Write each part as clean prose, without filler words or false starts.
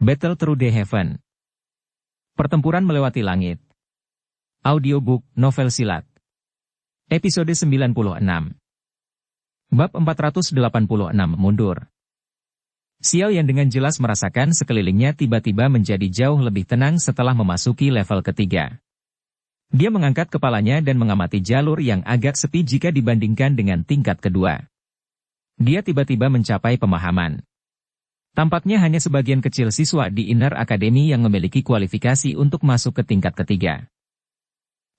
Battle Through the Heaven. Pertempuran melewati langit. Audiobook, novel silat. Episode 96. Bab 486 mundur. Xiao Yan dengan jelas merasakan sekelilingnya tiba-tiba menjadi jauh lebih tenang setelah memasuki level ketiga. Dia mengangkat kepalanya dan mengamati jalur yang agak sepi jika dibandingkan dengan tingkat kedua. Dia tiba-tiba mencapai pemahaman. Tampaknya hanya sebagian kecil siswa di Inner Academy yang memiliki kualifikasi untuk masuk ke tingkat ketiga.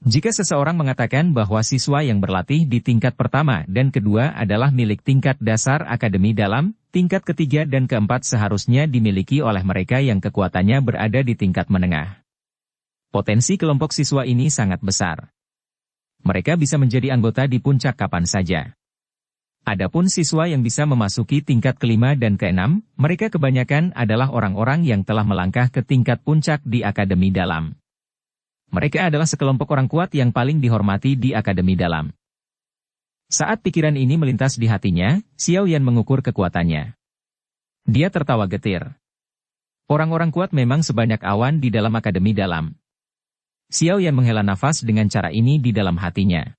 Jika seseorang mengatakan bahwa siswa yang berlatih di tingkat pertama dan kedua adalah milik tingkat dasar akademi dalam, tingkat ketiga dan keempat seharusnya dimiliki oleh mereka yang kekuatannya berada di tingkat menengah. Potensi kelompok siswa ini sangat besar. Mereka bisa menjadi anggota di puncak kapan saja. Adapun siswa yang bisa memasuki tingkat kelima dan keenam, mereka kebanyakan adalah orang-orang yang telah melangkah ke tingkat puncak di akademi dalam. Mereka adalah sekelompok orang kuat yang paling dihormati di akademi dalam. Saat pikiran ini melintas di hatinya, Xiao Yan mengukur kekuatannya. Dia tertawa getir. Orang-orang kuat memang sebanyak awan di dalam akademi dalam. Xiao Yan menghela nafas dengan cara ini di dalam hatinya.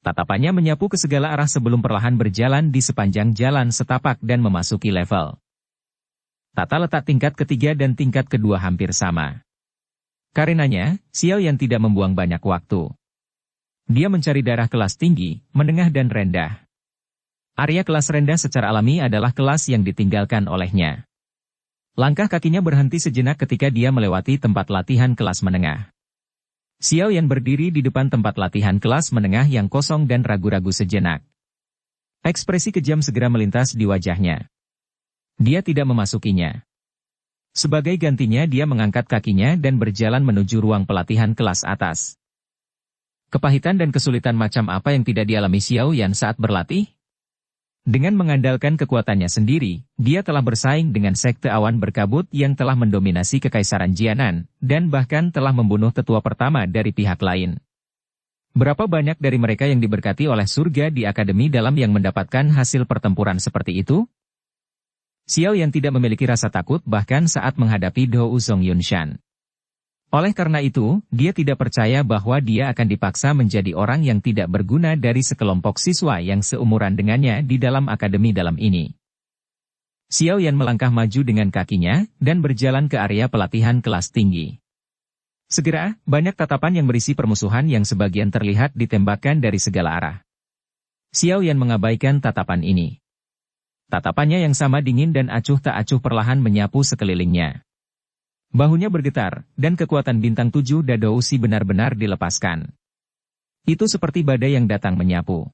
Tatapannya menyapu ke segala arah sebelum perlahan berjalan di sepanjang jalan setapak dan memasuki level. Tata letak tingkat ketiga dan tingkat kedua hampir sama. Karenanya, Xiao Yan tidak membuang banyak waktu. Dia mencari darah kelas tinggi, menengah dan rendah. Area kelas rendah secara alami adalah kelas yang ditinggalkan olehnya. Langkah kakinya berhenti sejenak ketika dia melewati tempat latihan kelas menengah. Xiao Yan berdiri di depan tempat latihan kelas menengah yang kosong dan ragu-ragu sejenak. Ekspresi kejam segera melintas di wajahnya. Dia tidak memasukinya. Sebagai gantinya dia mengangkat kakinya dan berjalan menuju ruang pelatihan kelas atas. Kepahitan dan kesulitan macam apa yang tidak dialami Xiao Yan saat berlatih? Dengan mengandalkan kekuatannya sendiri, dia telah bersaing dengan sekte awan berkabut yang telah mendominasi kekaisaran Jianan, dan bahkan telah membunuh tetua pertama dari pihak lain. Berapa banyak dari mereka yang diberkati oleh surga di akademi dalam yang mendapatkan hasil pertempuran seperti itu? Xiao Yan tidak memiliki rasa takut bahkan saat menghadapi Dou Zong Yunshan. Oleh karena itu, dia tidak percaya bahwa dia akan dipaksa menjadi orang yang tidak berguna dari sekelompok siswa yang seumuran dengannya di dalam akademi dalam ini. Xiao Yan melangkah maju dengan kakinya, dan berjalan ke area pelatihan kelas tinggi. Segera, banyak tatapan yang berisi permusuhan yang sebagian terlihat ditembakkan dari segala arah. Xiao Yan mengabaikan tatapan ini. Tatapannya yang sama dingin dan acuh tak acuh perlahan menyapu sekelilingnya. Bahunya bergetar, dan kekuatan bintang 7 Dadousi benar-benar dilepaskan. Itu seperti badai yang datang menyapu.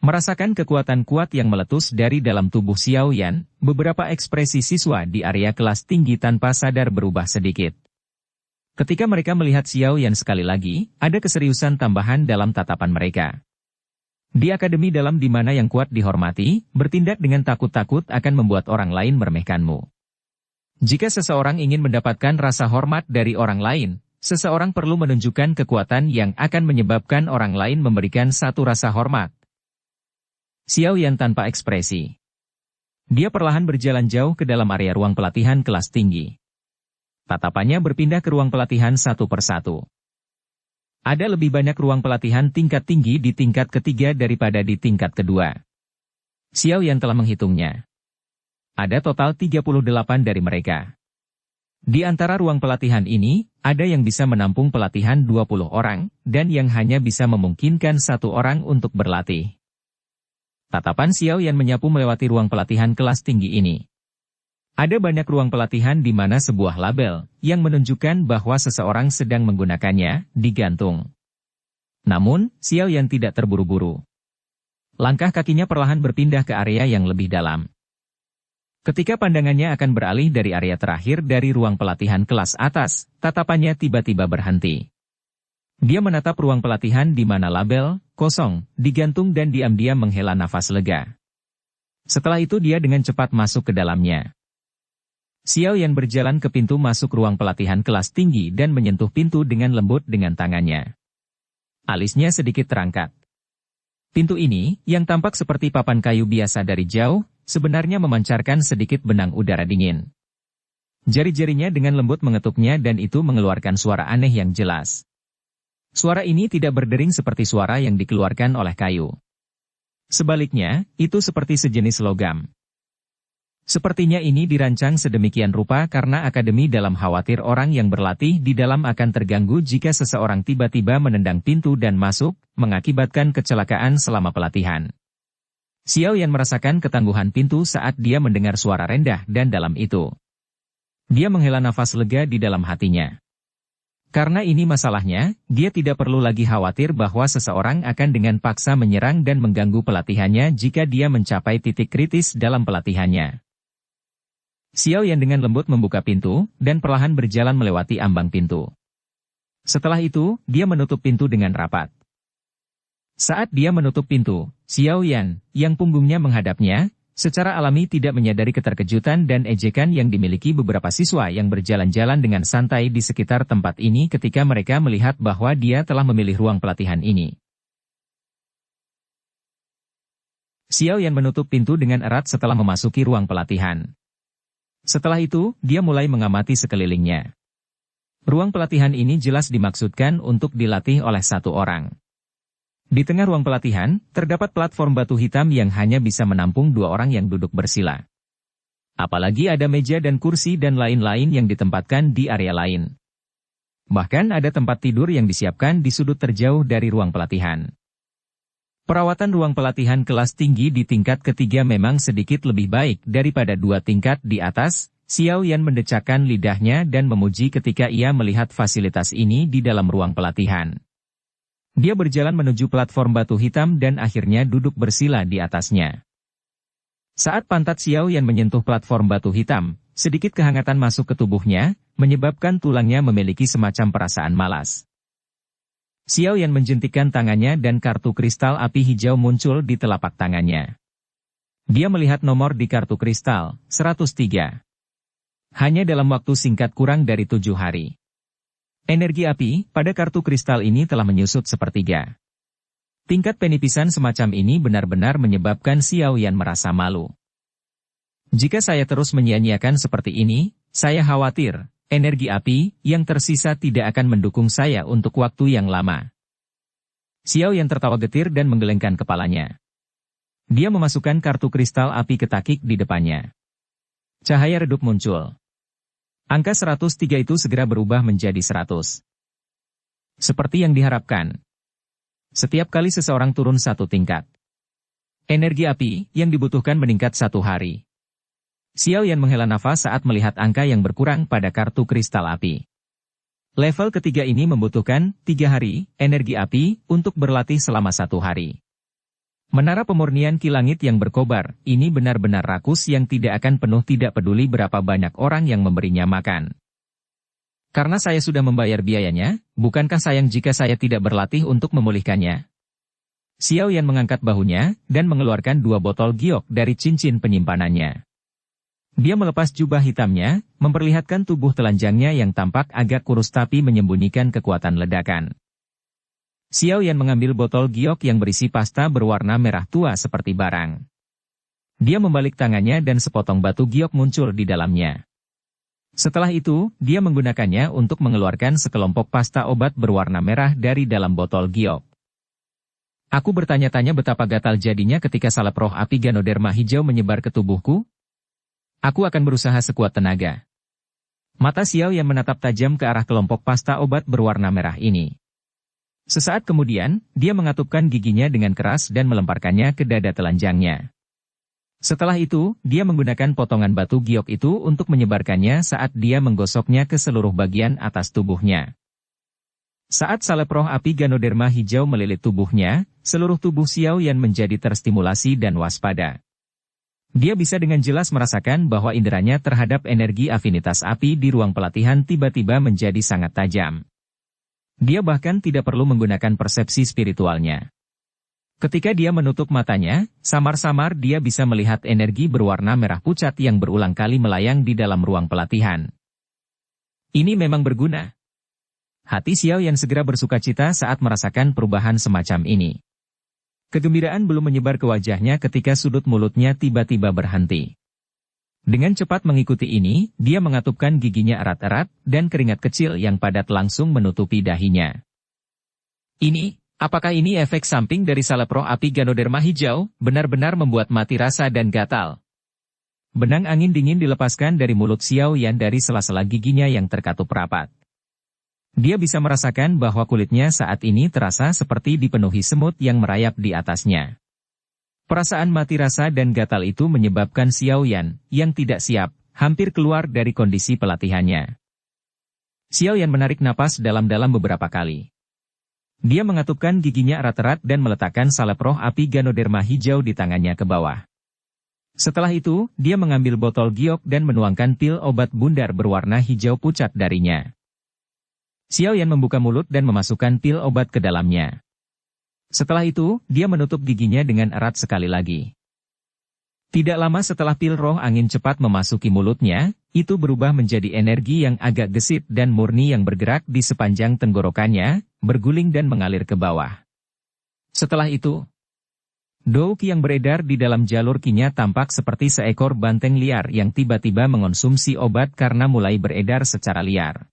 Merasakan kekuatan kuat yang meletus dari dalam tubuh Xiao Yan, beberapa ekspresi siswa di area kelas tinggi tanpa sadar berubah sedikit. Ketika mereka melihat Xiao Yan sekali lagi, ada keseriusan tambahan dalam tatapan mereka. Di akademi dalam di mana yang kuat dihormati, bertindak dengan takut-takut akan membuat orang lain meremehkanmu. Jika seseorang ingin mendapatkan rasa hormat dari orang lain, seseorang perlu menunjukkan kekuatan yang akan menyebabkan orang lain memberikan satu rasa hormat. Xiao Yan tanpa ekspresi. Dia perlahan berjalan jauh ke dalam area ruang pelatihan kelas tinggi. Tatapannya berpindah ke ruang pelatihan satu persatu. Ada lebih banyak ruang pelatihan tingkat tinggi di tingkat ketiga daripada di tingkat kedua. Xiao Yan telah menghitungnya. Ada total 38 dari mereka. Di antara ruang pelatihan ini, ada yang bisa menampung pelatihan 20 orang, dan yang hanya bisa memungkinkan satu orang untuk berlatih. Tatapan Xiao Yan menyapu melewati ruang pelatihan kelas tinggi ini. Ada banyak ruang pelatihan di mana sebuah label, yang menunjukkan bahwa seseorang sedang menggunakannya, digantung. Namun, Xiao Yan tidak terburu-buru. Langkah kakinya perlahan berpindah ke area yang lebih dalam. Ketika pandangannya akan beralih dari area terakhir dari ruang pelatihan kelas atas, tatapannya tiba-tiba berhenti. Dia menatap ruang pelatihan di mana label, kosong, digantung dan diam-diam menghela nafas lega. Setelah itu dia dengan cepat masuk ke dalamnya. Xiao Yan berjalan ke pintu masuk ruang pelatihan kelas tinggi dan menyentuh pintu dengan lembut dengan tangannya. Alisnya sedikit terangkat. Pintu ini, yang tampak seperti papan kayu biasa dari jauh, sebenarnya memancarkan sedikit benang udara dingin. Jari-jarinya dengan lembut mengetuknya dan itu mengeluarkan suara aneh yang jelas. Suara ini tidak berdering seperti suara yang dikeluarkan oleh kayu. Sebaliknya, itu seperti sejenis logam. Sepertinya ini dirancang sedemikian rupa karena akademi dalam khawatir orang yang berlatih di dalam akan terganggu jika seseorang tiba-tiba menendang pintu dan masuk, mengakibatkan kecelakaan selama pelatihan. Xiao Yan merasakan ketangguhan pintu saat dia mendengar suara rendah dan dalam itu. Dia menghela nafas lega di dalam hatinya. Karena ini masalahnya, dia tidak perlu lagi khawatir bahwa seseorang akan dengan paksa menyerang dan mengganggu pelatihannya jika dia mencapai titik kritis dalam pelatihannya. Xiao Yan dengan lembut membuka pintu, dan perlahan berjalan melewati ambang pintu. Setelah itu, dia menutup pintu dengan rapat. Saat dia menutup pintu, Xiao Yan, yang punggungnya menghadapnya, secara alami tidak menyadari keterkejutan dan ejekan yang dimiliki beberapa siswa yang berjalan-jalan dengan santai di sekitar tempat ini ketika mereka melihat bahwa dia telah memilih ruang pelatihan ini. Xiao Yan menutup pintu dengan erat setelah memasuki ruang pelatihan. Setelah itu, dia mulai mengamati sekelilingnya. Ruang pelatihan ini jelas dimaksudkan untuk dilatih oleh satu orang. Di tengah ruang pelatihan, terdapat platform batu hitam yang hanya bisa menampung 2 orang yang duduk bersila. Apalagi ada meja dan kursi dan lain-lain yang ditempatkan di area lain. Bahkan ada tempat tidur yang disiapkan di sudut terjauh dari ruang pelatihan. Perawatan ruang pelatihan kelas tinggi di tingkat ketiga memang sedikit lebih baik daripada 2 tingkat di atas. Xiao Yan mendecakkan lidahnya dan memuji ketika ia melihat fasilitas ini di dalam ruang pelatihan. Dia berjalan menuju platform batu hitam dan akhirnya duduk bersila di atasnya. Saat pantat Xiao Yan menyentuh platform batu hitam, sedikit kehangatan masuk ke tubuhnya, menyebabkan tulangnya memiliki semacam perasaan malas. Xiao Yan menjentikkan tangannya dan kartu kristal api hijau muncul di telapak tangannya. Dia melihat nomor di kartu kristal, 103. Hanya dalam waktu singkat kurang dari 7 hari. Energi api pada kartu kristal ini telah menyusut sepertiga. Tingkat penipisan semacam ini benar-benar menyebabkan Xiao Yan merasa malu. Jika saya terus menyia-nyiakan seperti ini, saya khawatir energi api yang tersisa tidak akan mendukung saya untuk waktu yang lama. Xiao Yan tertawa getir dan menggelengkan kepalanya. Dia memasukkan kartu kristal api ke takik di depannya. Cahaya redup muncul. Angka 103 itu segera berubah menjadi 100. Seperti yang diharapkan. Setiap kali seseorang turun 1 tingkat, energi api yang dibutuhkan meningkat 1 hari. Xiao Yan menghela nafas saat melihat angka yang berkurang pada kartu kristal api. Level ketiga ini membutuhkan 3 hari energi api untuk berlatih selama 1 hari. Menara pemurnian ki langit yang berkobar, ini benar-benar rakus yang tidak akan penuh tidak peduli berapa banyak orang yang memberinya makan. Karena saya sudah membayar biayanya, bukankah sayang jika saya tidak berlatih untuk memulihkannya? Xiao Yan mengangkat bahunya, dan mengeluarkan 2 botol giok dari cincin penyimpanannya. Dia melepas jubah hitamnya, memperlihatkan tubuh telanjangnya yang tampak agak kurus tapi menyembunyikan kekuatan ledakan. Xiao Yan mengambil botol giok yang berisi pasta berwarna merah tua seperti barang. Dia membalik tangannya dan sepotong batu giok muncul di dalamnya. Setelah itu, dia menggunakannya untuk mengeluarkan sekelompok pasta obat berwarna merah dari dalam botol giok. Aku bertanya-tanya betapa gatal jadinya ketika salep roh api Ganoderma hijau menyebar ke tubuhku. Aku akan berusaha sekuat tenaga. Mata Xiao Yan menatap tajam ke arah kelompok pasta obat berwarna merah ini. Sesaat kemudian, dia mengatupkan giginya dengan keras dan melemparkannya ke dada telanjangnya. Setelah itu, dia menggunakan potongan batu giok itu untuk menyebarkannya saat dia menggosoknya ke seluruh bagian atas tubuhnya. Saat salep roh api Ganoderma hijau melilit tubuhnya, seluruh tubuh Xiao Yan menjadi terstimulasi dan waspada. Dia bisa dengan jelas merasakan bahwa inderanya terhadap energi afinitas api di ruang pelatihan tiba-tiba menjadi sangat tajam. Dia bahkan tidak perlu menggunakan persepsi spiritualnya. Ketika dia menutup matanya, samar-samar dia bisa melihat energi berwarna merah pucat yang berulang kali melayang di dalam ruang pelatihan. Ini memang berguna. Hati Xiao Yan segera bersukacita saat merasakan perubahan semacam ini. Kegembiraan belum menyebar ke wajahnya ketika sudut mulutnya tiba-tiba berhenti. Dengan cepat mengikuti ini, dia mengatupkan giginya erat-erat, dan keringat kecil yang padat langsung menutupi dahinya. Apakah ini efek samping dari salep roh api Ganoderma hijau, benar-benar membuat mati rasa dan gatal? Benang angin dingin dilepaskan dari mulut Xiao Yan dari sela-sela giginya yang terkatup rapat. Dia bisa merasakan bahwa kulitnya saat ini terasa seperti dipenuhi semut yang merayap di atasnya. Perasaan mati rasa dan gatal itu menyebabkan Xiao Yan, yang tidak siap, hampir keluar dari kondisi pelatihannya. Xiao Yan menarik napas dalam-dalam beberapa kali. Dia mengatupkan giginya erat-erat dan meletakkan salep roh api Ganoderma hijau di tangannya ke bawah. Setelah itu, dia mengambil botol giok dan menuangkan pil obat bundar berwarna hijau pucat darinya. Xiao Yan membuka mulut dan memasukkan pil obat ke dalamnya. Setelah itu, dia menutup giginya dengan erat sekali lagi. Tidak lama setelah pil roh angin cepat memasuki mulutnya, itu berubah menjadi energi yang agak gesit dan murni yang bergerak di sepanjang tenggorokannya, berguling dan mengalir ke bawah. Setelah itu, dou qi yang beredar di dalam jalur qi-nya tampak seperti seekor banteng liar yang tiba-tiba mengonsumsi obat karena mulai beredar secara liar.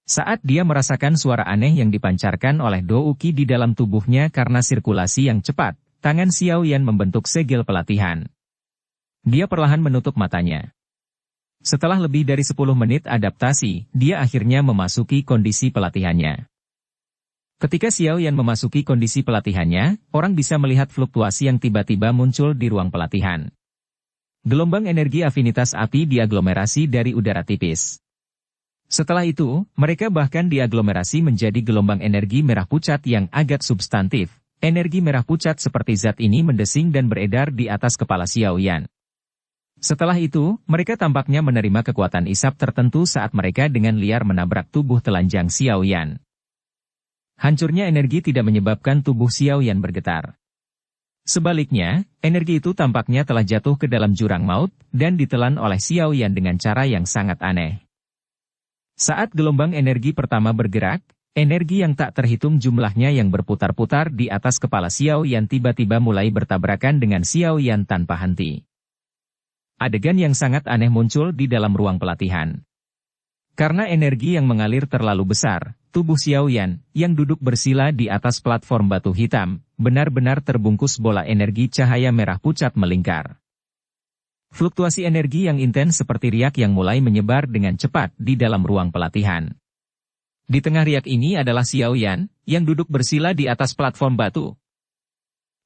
Saat dia merasakan suara aneh yang dipancarkan oleh dou qi di dalam tubuhnya karena sirkulasi yang cepat, tangan Xiao Yan membentuk segel pelatihan. Dia perlahan menutup matanya. Setelah lebih dari 10 menit adaptasi, dia akhirnya memasuki kondisi pelatihannya. Ketika Xiao Yan memasuki kondisi pelatihannya, orang bisa melihat fluktuasi yang tiba-tiba muncul di ruang pelatihan. Gelombang energi afinitas api diaglomerasi dari udara tipis. Setelah itu, mereka bahkan diaglomerasi menjadi gelombang energi merah pucat yang agak substantif. Energi merah pucat seperti zat ini mendesing dan beredar di atas kepala Xiao Yan. Setelah itu, mereka tampaknya menerima kekuatan isap tertentu saat mereka dengan liar menabrak tubuh telanjang Xiao Yan. Hancurnya energi tidak menyebabkan tubuh Xiao Yan bergetar. Sebaliknya, energi itu tampaknya telah jatuh ke dalam jurang maut, dan ditelan oleh Xiao Yan dengan cara yang sangat aneh. Saat gelombang energi pertama bergerak, energi yang tak terhitung jumlahnya yang berputar-putar di atas kepala Xiao Yan tiba-tiba mulai bertabrakan dengan Xiao Yan tanpa henti. Adegan yang sangat aneh muncul di dalam ruang pelatihan. Karena energi yang mengalir terlalu besar, tubuh Xiao Yan, yang duduk bersila di atas platform batu hitam, benar-benar terbungkus bola energi cahaya merah pucat melingkar. Fluktuasi energi yang intens seperti riak yang mulai menyebar dengan cepat di dalam ruang pelatihan. Di tengah riak ini adalah Xiao Yan, yang duduk bersila di atas platform batu.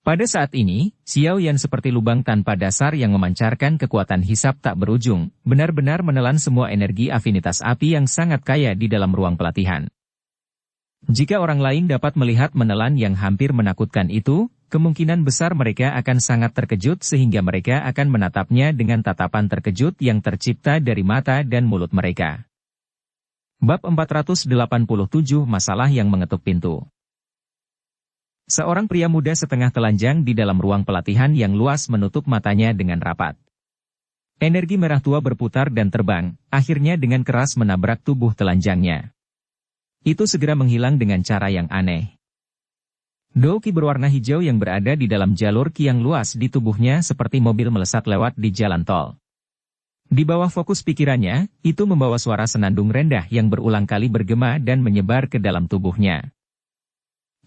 Pada saat ini, Xiao Yan seperti lubang tanpa dasar yang memancarkan kekuatan hisap tak berujung, benar-benar menelan semua energi afinitas api yang sangat kaya di dalam ruang pelatihan. Jika orang lain dapat melihat menelan yang hampir menakutkan itu, kemungkinan besar mereka akan sangat terkejut sehingga mereka akan menatapnya dengan tatapan terkejut yang tercipta dari mata dan mulut mereka. Bab 487 Masalah yang mengetuk pintu. Seorang pria muda setengah telanjang di dalam ruang pelatihan yang luas menutup matanya dengan rapat. Energi merah tua berputar dan terbang, akhirnya dengan keras menabrak tubuh telanjangnya. Itu segera menghilang dengan cara yang aneh. Dou qi berwarna hijau yang berada di dalam jalur qi yang luas di tubuhnya seperti mobil melesat lewat di jalan tol. Di bawah fokus pikirannya, itu membawa suara senandung rendah yang berulang kali bergema dan menyebar ke dalam tubuhnya.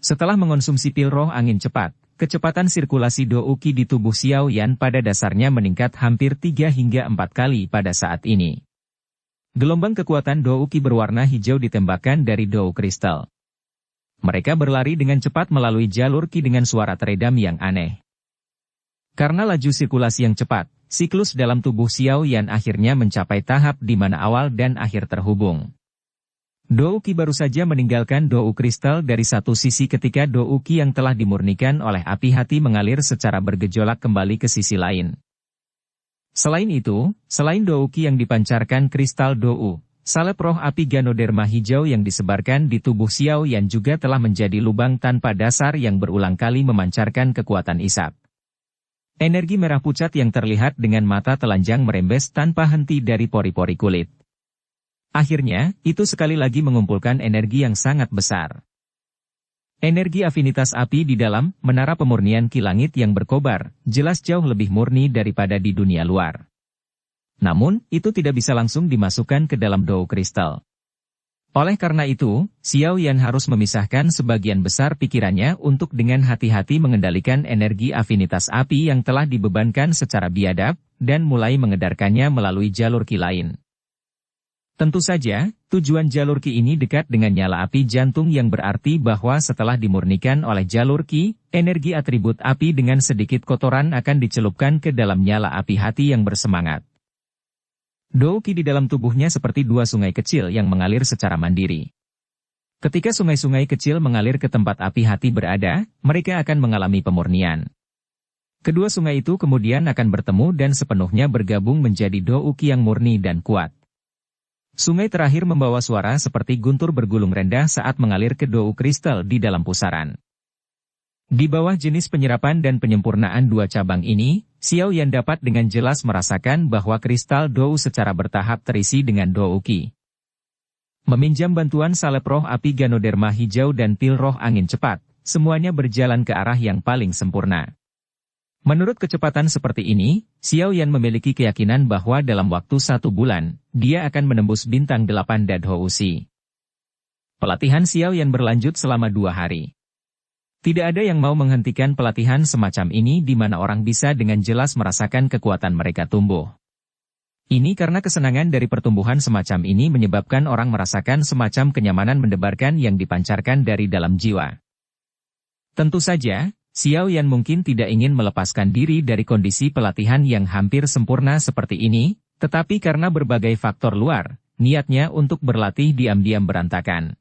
Setelah mengonsumsi pil roh angin cepat, kecepatan sirkulasi dou qi di tubuh Xiao Yan pada dasarnya meningkat hampir 3 hingga 4 kali pada saat ini. Gelombang kekuatan dou qi berwarna hijau ditembakkan dari dou kristal. Mereka berlari dengan cepat melalui jalur qi dengan suara teredam yang aneh. Karena laju sirkulasi yang cepat, siklus dalam tubuh Xiao Yan akhirnya mencapai tahap di mana awal dan akhir terhubung. Dou qi baru saja meninggalkan dou kristal dari satu sisi ketika dou qi yang telah dimurnikan oleh api hati mengalir secara bergejolak kembali ke sisi lain. Selain itu, selain dou qi yang dipancarkan kristal dou, salep roh api Ganoderma hijau yang disebarkan di tubuh Xiao Yan juga telah menjadi lubang tanpa dasar yang berulang kali memancarkan kekuatan isap. Energi merah pucat yang terlihat dengan mata telanjang merembes tanpa henti dari pori-pori kulit. Akhirnya, itu sekali lagi mengumpulkan energi yang sangat besar. Energi afinitas api di dalam menara pemurnian qi langit yang berkobar, jelas jauh lebih murni daripada di dunia luar. Namun, itu tidak bisa langsung dimasukkan ke dalam dou kristal. Oleh karena itu, Xiao Yan harus memisahkan sebagian besar pikirannya untuk dengan hati-hati mengendalikan energi afinitas api yang telah dibebankan secara biadab, dan mulai mengedarkannya melalui jalur ki lain. Tentu saja, tujuan jalur ki ini dekat dengan nyala api jantung yang berarti bahwa setelah dimurnikan oleh jalur ki, energi atribut api dengan sedikit kotoran akan dicelupkan ke dalam nyala api hati yang bersemangat. Dou Qi di dalam tubuhnya seperti dua sungai kecil yang mengalir secara mandiri. Ketika sungai-sungai kecil mengalir ke tempat api hati berada, mereka akan mengalami pemurnian. Kedua sungai itu kemudian akan bertemu dan sepenuhnya bergabung menjadi Dou Qi yang murni dan kuat. Sungai terakhir membawa suara seperti guntur bergulung rendah saat mengalir ke Dou kristal di dalam pusaran. Di bawah jenis penyerapan dan penyempurnaan dua cabang ini, Xiao Yan dapat dengan jelas merasakan bahwa kristal Dou secara bertahap terisi dengan Dou Qi. Meminjam bantuan salep roh api Ganoderma hijau dan pil roh angin cepat, semuanya berjalan ke arah yang paling sempurna. Menurut kecepatan seperti ini, Xiao Yan memiliki keyakinan bahwa dalam waktu 1 bulan, dia akan menembus bintang 8 Dadhousi. Pelatihan Xiao Yan berlanjut selama 2 hari. Tidak ada yang mau menghentikan pelatihan semacam ini di mana orang bisa dengan jelas merasakan kekuatan mereka tumbuh. Ini karena kesenangan dari pertumbuhan semacam ini menyebabkan orang merasakan semacam kenyamanan mendebarkan yang dipancarkan dari dalam jiwa. Tentu saja, Xiao Yan mungkin tidak ingin melepaskan diri dari kondisi pelatihan yang hampir sempurna seperti ini, tetapi karena berbagai faktor luar, niatnya untuk berlatih diam-diam berantakan.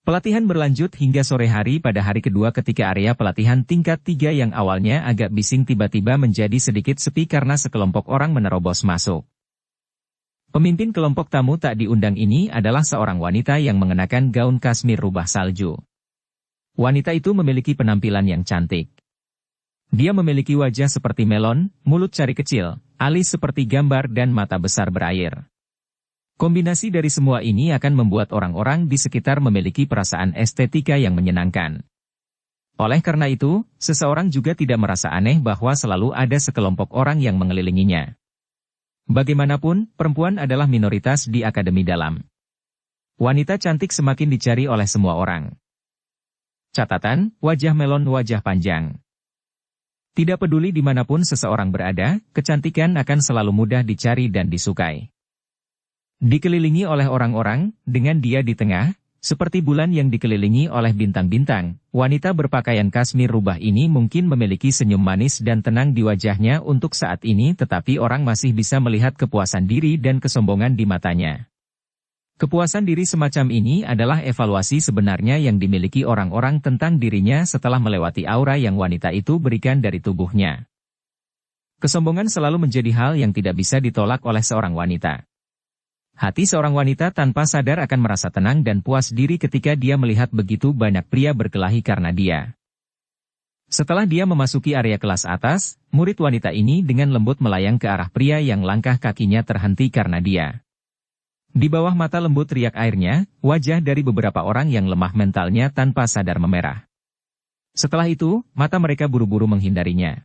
Pelatihan berlanjut hingga sore hari pada hari kedua ketika area pelatihan tingkat 3 yang awalnya agak bising tiba-tiba menjadi sedikit sepi karena sekelompok orang menerobos masuk. Pemimpin kelompok tamu tak diundang ini adalah seorang wanita yang mengenakan gaun kasmir rubah salju. Wanita itu memiliki penampilan yang cantik. Dia memiliki wajah seperti melon, mulut cari kecil, alis seperti gambar dan mata besar berair. Kombinasi dari semua ini akan membuat orang-orang di sekitar memiliki perasaan estetika yang menyenangkan. Oleh karena itu, seseorang juga tidak merasa aneh bahwa selalu ada sekelompok orang yang mengelilinginya. Bagaimanapun, perempuan adalah minoritas di akademi dalam. Wanita cantik semakin dicari oleh semua orang. Catatan, wajah melon wajah panjang. Tidak peduli dimanapun seseorang berada, kecantikan akan selalu mudah dicari dan disukai. Dikelilingi oleh orang-orang, dengan dia di tengah, seperti bulan yang dikelilingi oleh bintang-bintang, wanita berpakaian kasmir rubah ini mungkin memiliki senyum manis dan tenang di wajahnya untuk saat ini tetapi orang masih bisa melihat kepuasan diri dan kesombongan di matanya. Kepuasan diri semacam ini adalah evaluasi sebenarnya yang dimiliki orang-orang tentang dirinya setelah melewati aura yang wanita itu berikan dari tubuhnya. Kesombongan selalu menjadi hal yang tidak bisa ditolak oleh seorang wanita. Hati seorang wanita tanpa sadar akan merasa tenang dan puas diri ketika dia melihat begitu banyak pria berkelahi karena dia. Setelah dia memasuki area kelas atas, murid wanita ini dengan lembut melayang ke arah pria yang langkah kakinya terhenti karena dia. Di bawah mata lembut riak airnya, wajah dari beberapa orang yang lemah mentalnya tanpa sadar memerah. Setelah itu, mata mereka buru-buru menghindarinya.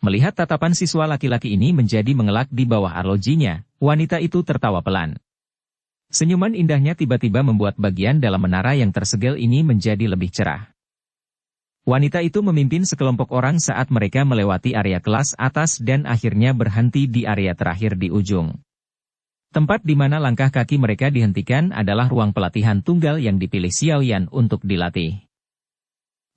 Melihat tatapan siswa laki-laki ini menjadi mengelak di bawah arlojinya, wanita itu tertawa pelan. Senyuman indahnya tiba-tiba membuat bagian dalam menara yang tersegel ini menjadi lebih cerah. Wanita itu memimpin sekelompok orang saat mereka melewati area kelas atas dan akhirnya berhenti di area terakhir di ujung. Tempat di mana langkah kaki mereka dihentikan adalah ruang pelatihan tunggal yang dipilih Xiao Yan untuk dilatih.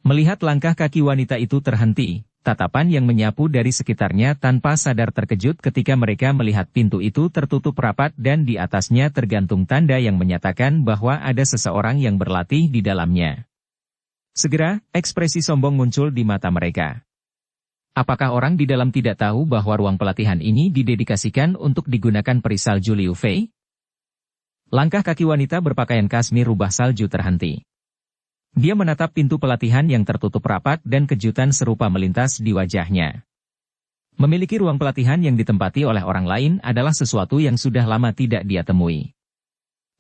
Melihat langkah kaki wanita itu terhenti, tatapan yang menyapu dari sekitarnya tanpa sadar terkejut ketika mereka melihat pintu itu tertutup rapat dan di atasnya tergantung tanda yang menyatakan bahwa ada seseorang yang berlatih di dalamnya. Segera, ekspresi sombong muncul di mata mereka. Apakah orang di dalam tidak tahu bahwa ruang pelatihan ini didedikasikan untuk digunakan peri salju Liu Fei? Langkah kaki wanita berpakaian kasmir rubah salju terhenti. Dia menatap pintu pelatihan yang tertutup rapat dan kejutan serupa melintas di wajahnya. Memiliki ruang pelatihan yang ditempati oleh orang lain adalah sesuatu yang sudah lama tidak dia temui.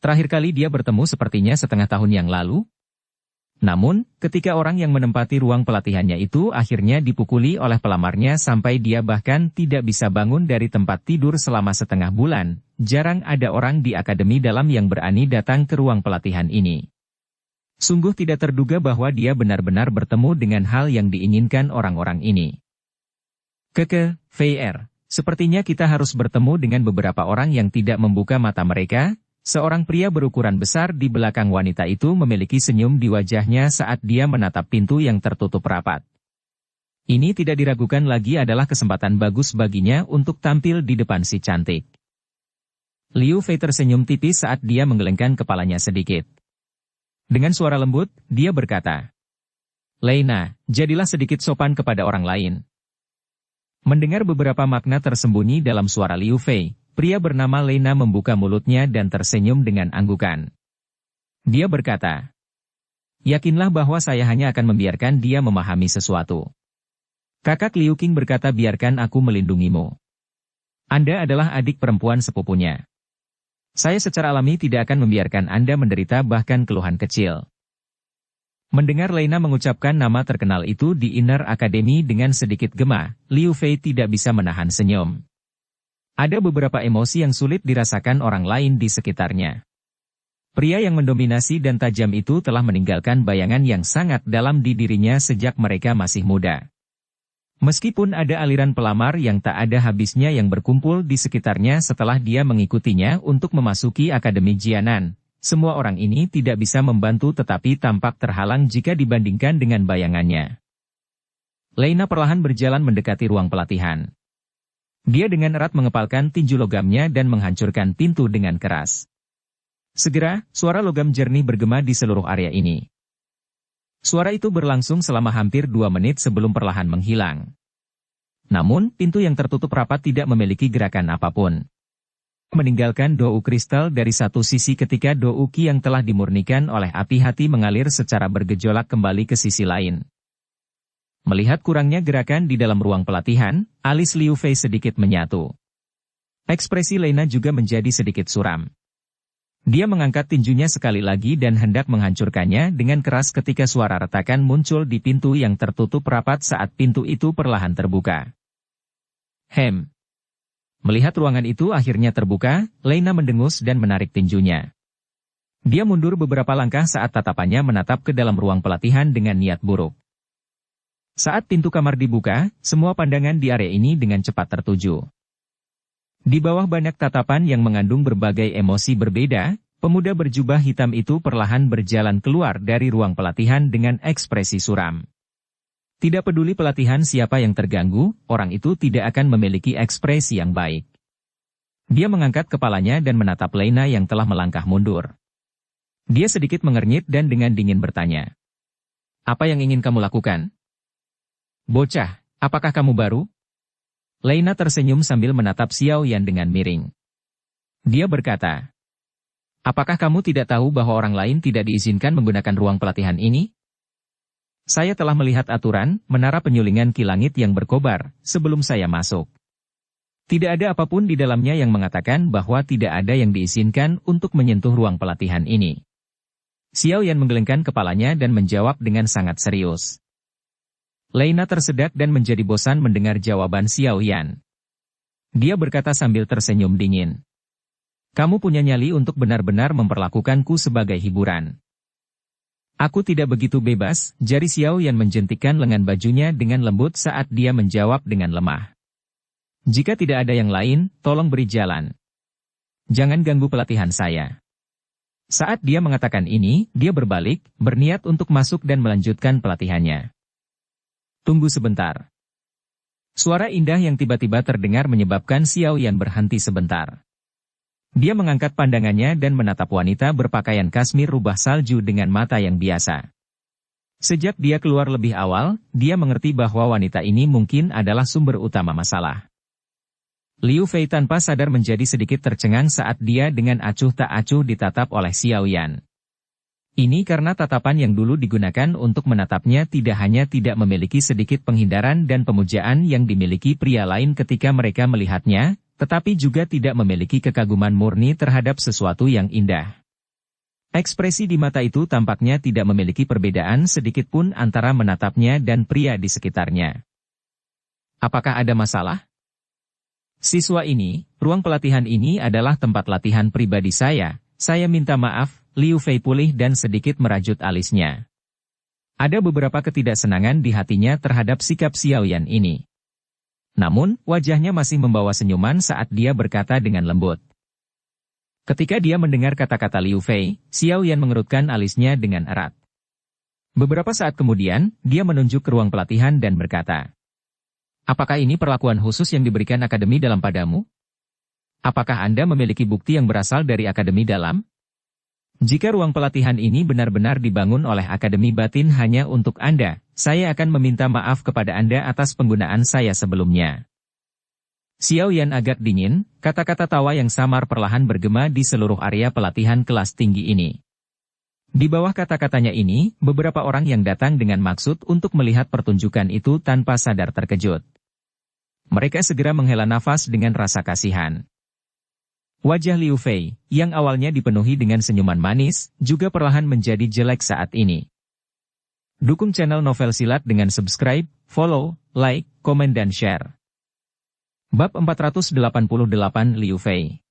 Terakhir kali dia bertemu sepertinya setengah tahun yang lalu. Namun, ketika orang yang menempati ruang pelatihannya itu akhirnya dipukuli oleh pelamarnya sampai dia bahkan tidak bisa bangun dari tempat tidur selama setengah bulan, jarang ada orang di akademi dalam yang berani datang ke ruang pelatihan ini. Sungguh tidak terduga bahwa dia benar-benar bertemu dengan hal yang diinginkan orang-orang ini. VR, sepertinya kita harus bertemu dengan beberapa orang yang tidak membuka mata mereka. Seorang pria berukuran besar di belakang wanita itu memiliki senyum di wajahnya saat dia menatap pintu yang tertutup rapat. Ini tidak diragukan lagi adalah kesempatan bagus baginya untuk tampil di depan si cantik. Liu Fei tersenyum tipis saat dia menggelengkan kepalanya sedikit. Dengan suara lembut, dia berkata, "Lena, jadilah sedikit sopan kepada orang lain." Mendengar beberapa makna tersembunyi dalam suara Liu Fei, pria bernama Lena membuka mulutnya dan tersenyum dengan anggukan. Dia berkata, "Yakinlah bahwa saya hanya akan membiarkan dia memahami sesuatu." Kakak Liu Qing berkata, "Biarkan aku melindungimu. Anda adalah adik perempuan sepupunya. Saya secara alami tidak akan membiarkan Anda menderita bahkan keluhan kecil." Mendengar Lena mengucapkan nama terkenal itu di Inner Academy dengan sedikit gema, Liu Fei tidak bisa menahan senyum. Ada beberapa emosi yang sulit dirasakan orang lain di sekitarnya. Pria yang mendominasi dan tajam itu telah meninggalkan bayangan yang sangat dalam di dirinya sejak mereka masih muda. Meskipun ada aliran pelamar yang tak ada habisnya yang berkumpul di sekitarnya setelah dia mengikutinya untuk memasuki Akademi Jianan, semua orang ini tidak bisa membantu tetapi tampak terhalang jika dibandingkan dengan bayangannya. Lena perlahan berjalan mendekati ruang pelatihan. Dia dengan erat mengepalkan tinju logamnya dan menghancurkan pintu dengan keras. Segera, suara logam jernih bergema di seluruh area ini. Suara itu berlangsung selama hampir 2 menit sebelum perlahan menghilang. Namun, pintu yang tertutup rapat tidak memiliki gerakan apapun. Meninggalkan dou kristal dari satu sisi ketika dou qi yang telah dimurnikan oleh api hati mengalir secara bergejolak kembali ke sisi lain. Melihat kurangnya gerakan di dalam ruang pelatihan, alis Liu Fei sedikit menyatu. Ekspresi Lena juga menjadi sedikit suram. Dia mengangkat tinjunya sekali lagi dan hendak menghancurkannya dengan keras ketika suara retakan muncul di pintu yang tertutup rapat saat pintu itu perlahan terbuka. Melihat ruangan itu akhirnya terbuka, Lena mendengus dan menarik tinjunya. Dia mundur beberapa langkah saat tatapannya menatap ke dalam ruang pelatihan dengan niat buruk. Saat pintu kamar dibuka, semua pandangan di area ini dengan cepat tertuju. Di bawah banyak tatapan yang mengandung berbagai emosi berbeda, pemuda berjubah hitam itu perlahan berjalan keluar dari ruang pelatihan dengan ekspresi suram. Tidak peduli pelatihan siapa yang terganggu, orang itu tidak akan memiliki ekspresi yang baik. Dia mengangkat kepalanya dan menatap Lena yang telah melangkah mundur. Dia sedikit mengernyit dan dengan dingin bertanya, "Apa yang ingin kamu lakukan?" "Bocah, apakah kamu baru?" Lena tersenyum sambil menatap Xiao Yan dengan miring. Dia berkata, "Apakah kamu tidak tahu bahwa orang lain tidak diizinkan menggunakan ruang pelatihan ini? Saya telah melihat aturan, menara penyulingan ki langit yang berkobar, sebelum saya masuk. Tidak ada apapun di dalamnya yang mengatakan bahwa tidak ada yang diizinkan untuk menyentuh ruang pelatihan ini." Xiao Yan menggelengkan kepalanya dan menjawab dengan sangat serius. Lena tersedak dan menjadi bosan mendengar jawaban Xiao Yan. Dia berkata sambil tersenyum dingin, "Kamu punya nyali untuk benar-benar memperlakukanku sebagai hiburan." "Aku tidak begitu bebas," jari Xiao Yan menjentikkan lengan bajunya dengan lembut saat dia menjawab dengan lemah. "Jika tidak ada yang lain, tolong beri jalan. Jangan ganggu pelatihan saya." Saat dia mengatakan ini, dia berbalik, berniat untuk masuk dan melanjutkan pelatihannya. "Tunggu sebentar." Suara indah yang tiba-tiba terdengar menyebabkan Xiao Yan berhenti sebentar. Dia mengangkat pandangannya dan menatap wanita berpakaian kasmir rubah salju dengan mata yang biasa. Sejak dia keluar lebih awal, dia mengerti bahwa wanita ini mungkin adalah sumber utama masalah. Liu Fei tanpa sadar menjadi sedikit tercengang saat dia dengan acuh tak acuh ditatap oleh Xiao Yan. Ini karena tatapan yang dulu digunakan untuk menatapnya tidak hanya tidak memiliki sedikit penghindaran dan pemujaan yang dimiliki pria lain ketika mereka melihatnya, tetapi juga tidak memiliki kekaguman murni terhadap sesuatu yang indah. Ekspresi di mata itu tampaknya tidak memiliki perbedaan sedikit pun antara menatapnya dan pria di sekitarnya. Apakah ada masalah? Siswa ini, ruang pelatihan ini adalah tempat latihan pribadi saya minta maaf, Liu Fei pulih dan sedikit merajut alisnya. Ada beberapa ketidaksenangan di hatinya terhadap sikap Xiaoyan ini. Namun, wajahnya masih membawa senyuman saat dia berkata dengan lembut. Ketika dia mendengar kata-kata Liu Fei, Xiaoyan mengerutkan alisnya dengan erat. Beberapa saat kemudian, dia menunjuk ke ruang pelatihan dan berkata, "Apakah ini perlakuan khusus yang diberikan Akademi Dalam padamu? Apakah Anda memiliki bukti yang berasal dari Akademi Dalam? Jika ruang pelatihan ini benar-benar dibangun oleh Akademi Batin hanya untuk Anda, saya akan meminta maaf kepada Anda atas penggunaan saya sebelumnya." Xiaoyan agak dingin, kata-kata tawa yang samar perlahan bergema di seluruh area pelatihan kelas tinggi ini. Di bawah kata-katanya ini, beberapa orang yang datang dengan maksud untuk melihat pertunjukan itu tanpa sadar terkejut. Mereka segera menghela nafas dengan rasa kasihan. Wajah Liu Fei, yang awalnya dipenuhi dengan senyuman manis, juga perlahan menjadi jelek saat ini. Dukung channel Novel Silat dengan subscribe, follow, like, komen dan share. Bab 488 Liu Fei.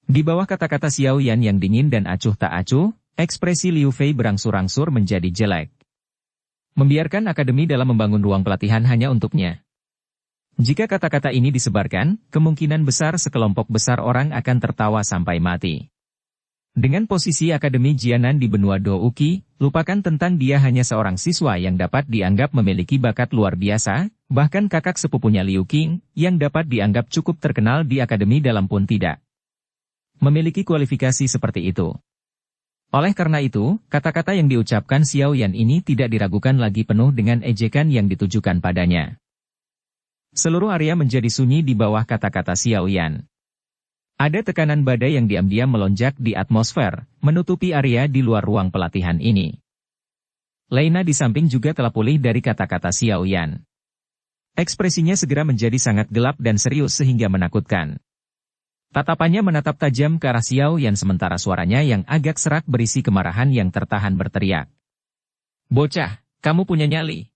Di bawah kata-kata Xiaoyan yang dingin dan acuh tak acuh, ekspresi Liu Fei berangsur-angsur menjadi jelek. Membiarkan Akademi Dalam membangun ruang pelatihan hanya untuknya. Jika kata-kata ini disebarkan, kemungkinan besar sekelompok besar orang akan tertawa sampai mati. Dengan posisi Akademi Jianan di benua Douqi, lupakan tentang dia hanya seorang siswa yang dapat dianggap memiliki bakat luar biasa, bahkan kakak sepupunya Liu Qing, yang dapat dianggap cukup terkenal di Akademi Dalam pun tidak memiliki kualifikasi seperti itu. Oleh karena itu, kata-kata yang diucapkan Xiaoyan ini tidak diragukan lagi penuh dengan ejekan yang ditujukan padanya. Seluruh area menjadi sunyi di bawah kata-kata Xiaoyan. Ada tekanan badai yang diam-diam melonjak di atmosfer, menutupi area di luar ruang pelatihan ini. Leina di samping juga telah pulih dari kata-kata Xiaoyan. Ekspresinya segera menjadi sangat gelap dan serius sehingga menakutkan. Tatapannya menatap tajam ke arah Xiaoyan sementara suaranya yang agak serak berisi kemarahan yang tertahan berteriak. "Bocah, kamu punya nyali.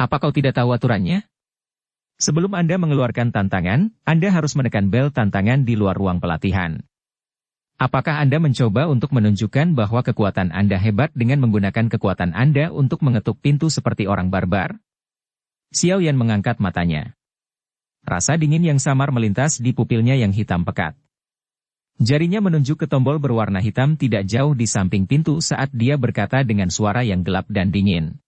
Apa kau tidak tahu aturannya? Sebelum Anda mengeluarkan tantangan, Anda harus menekan bel tantangan di luar ruang pelatihan. Apakah Anda mencoba untuk menunjukkan bahwa kekuatan Anda hebat dengan menggunakan kekuatan Anda untuk mengetuk pintu seperti orang barbar?" Xiaoyan mengangkat matanya. Rasa dingin yang samar melintas di pupilnya yang hitam pekat. Jarinya menunjuk ke tombol berwarna hitam tidak jauh di samping pintu saat dia berkata dengan suara yang gelap dan dingin.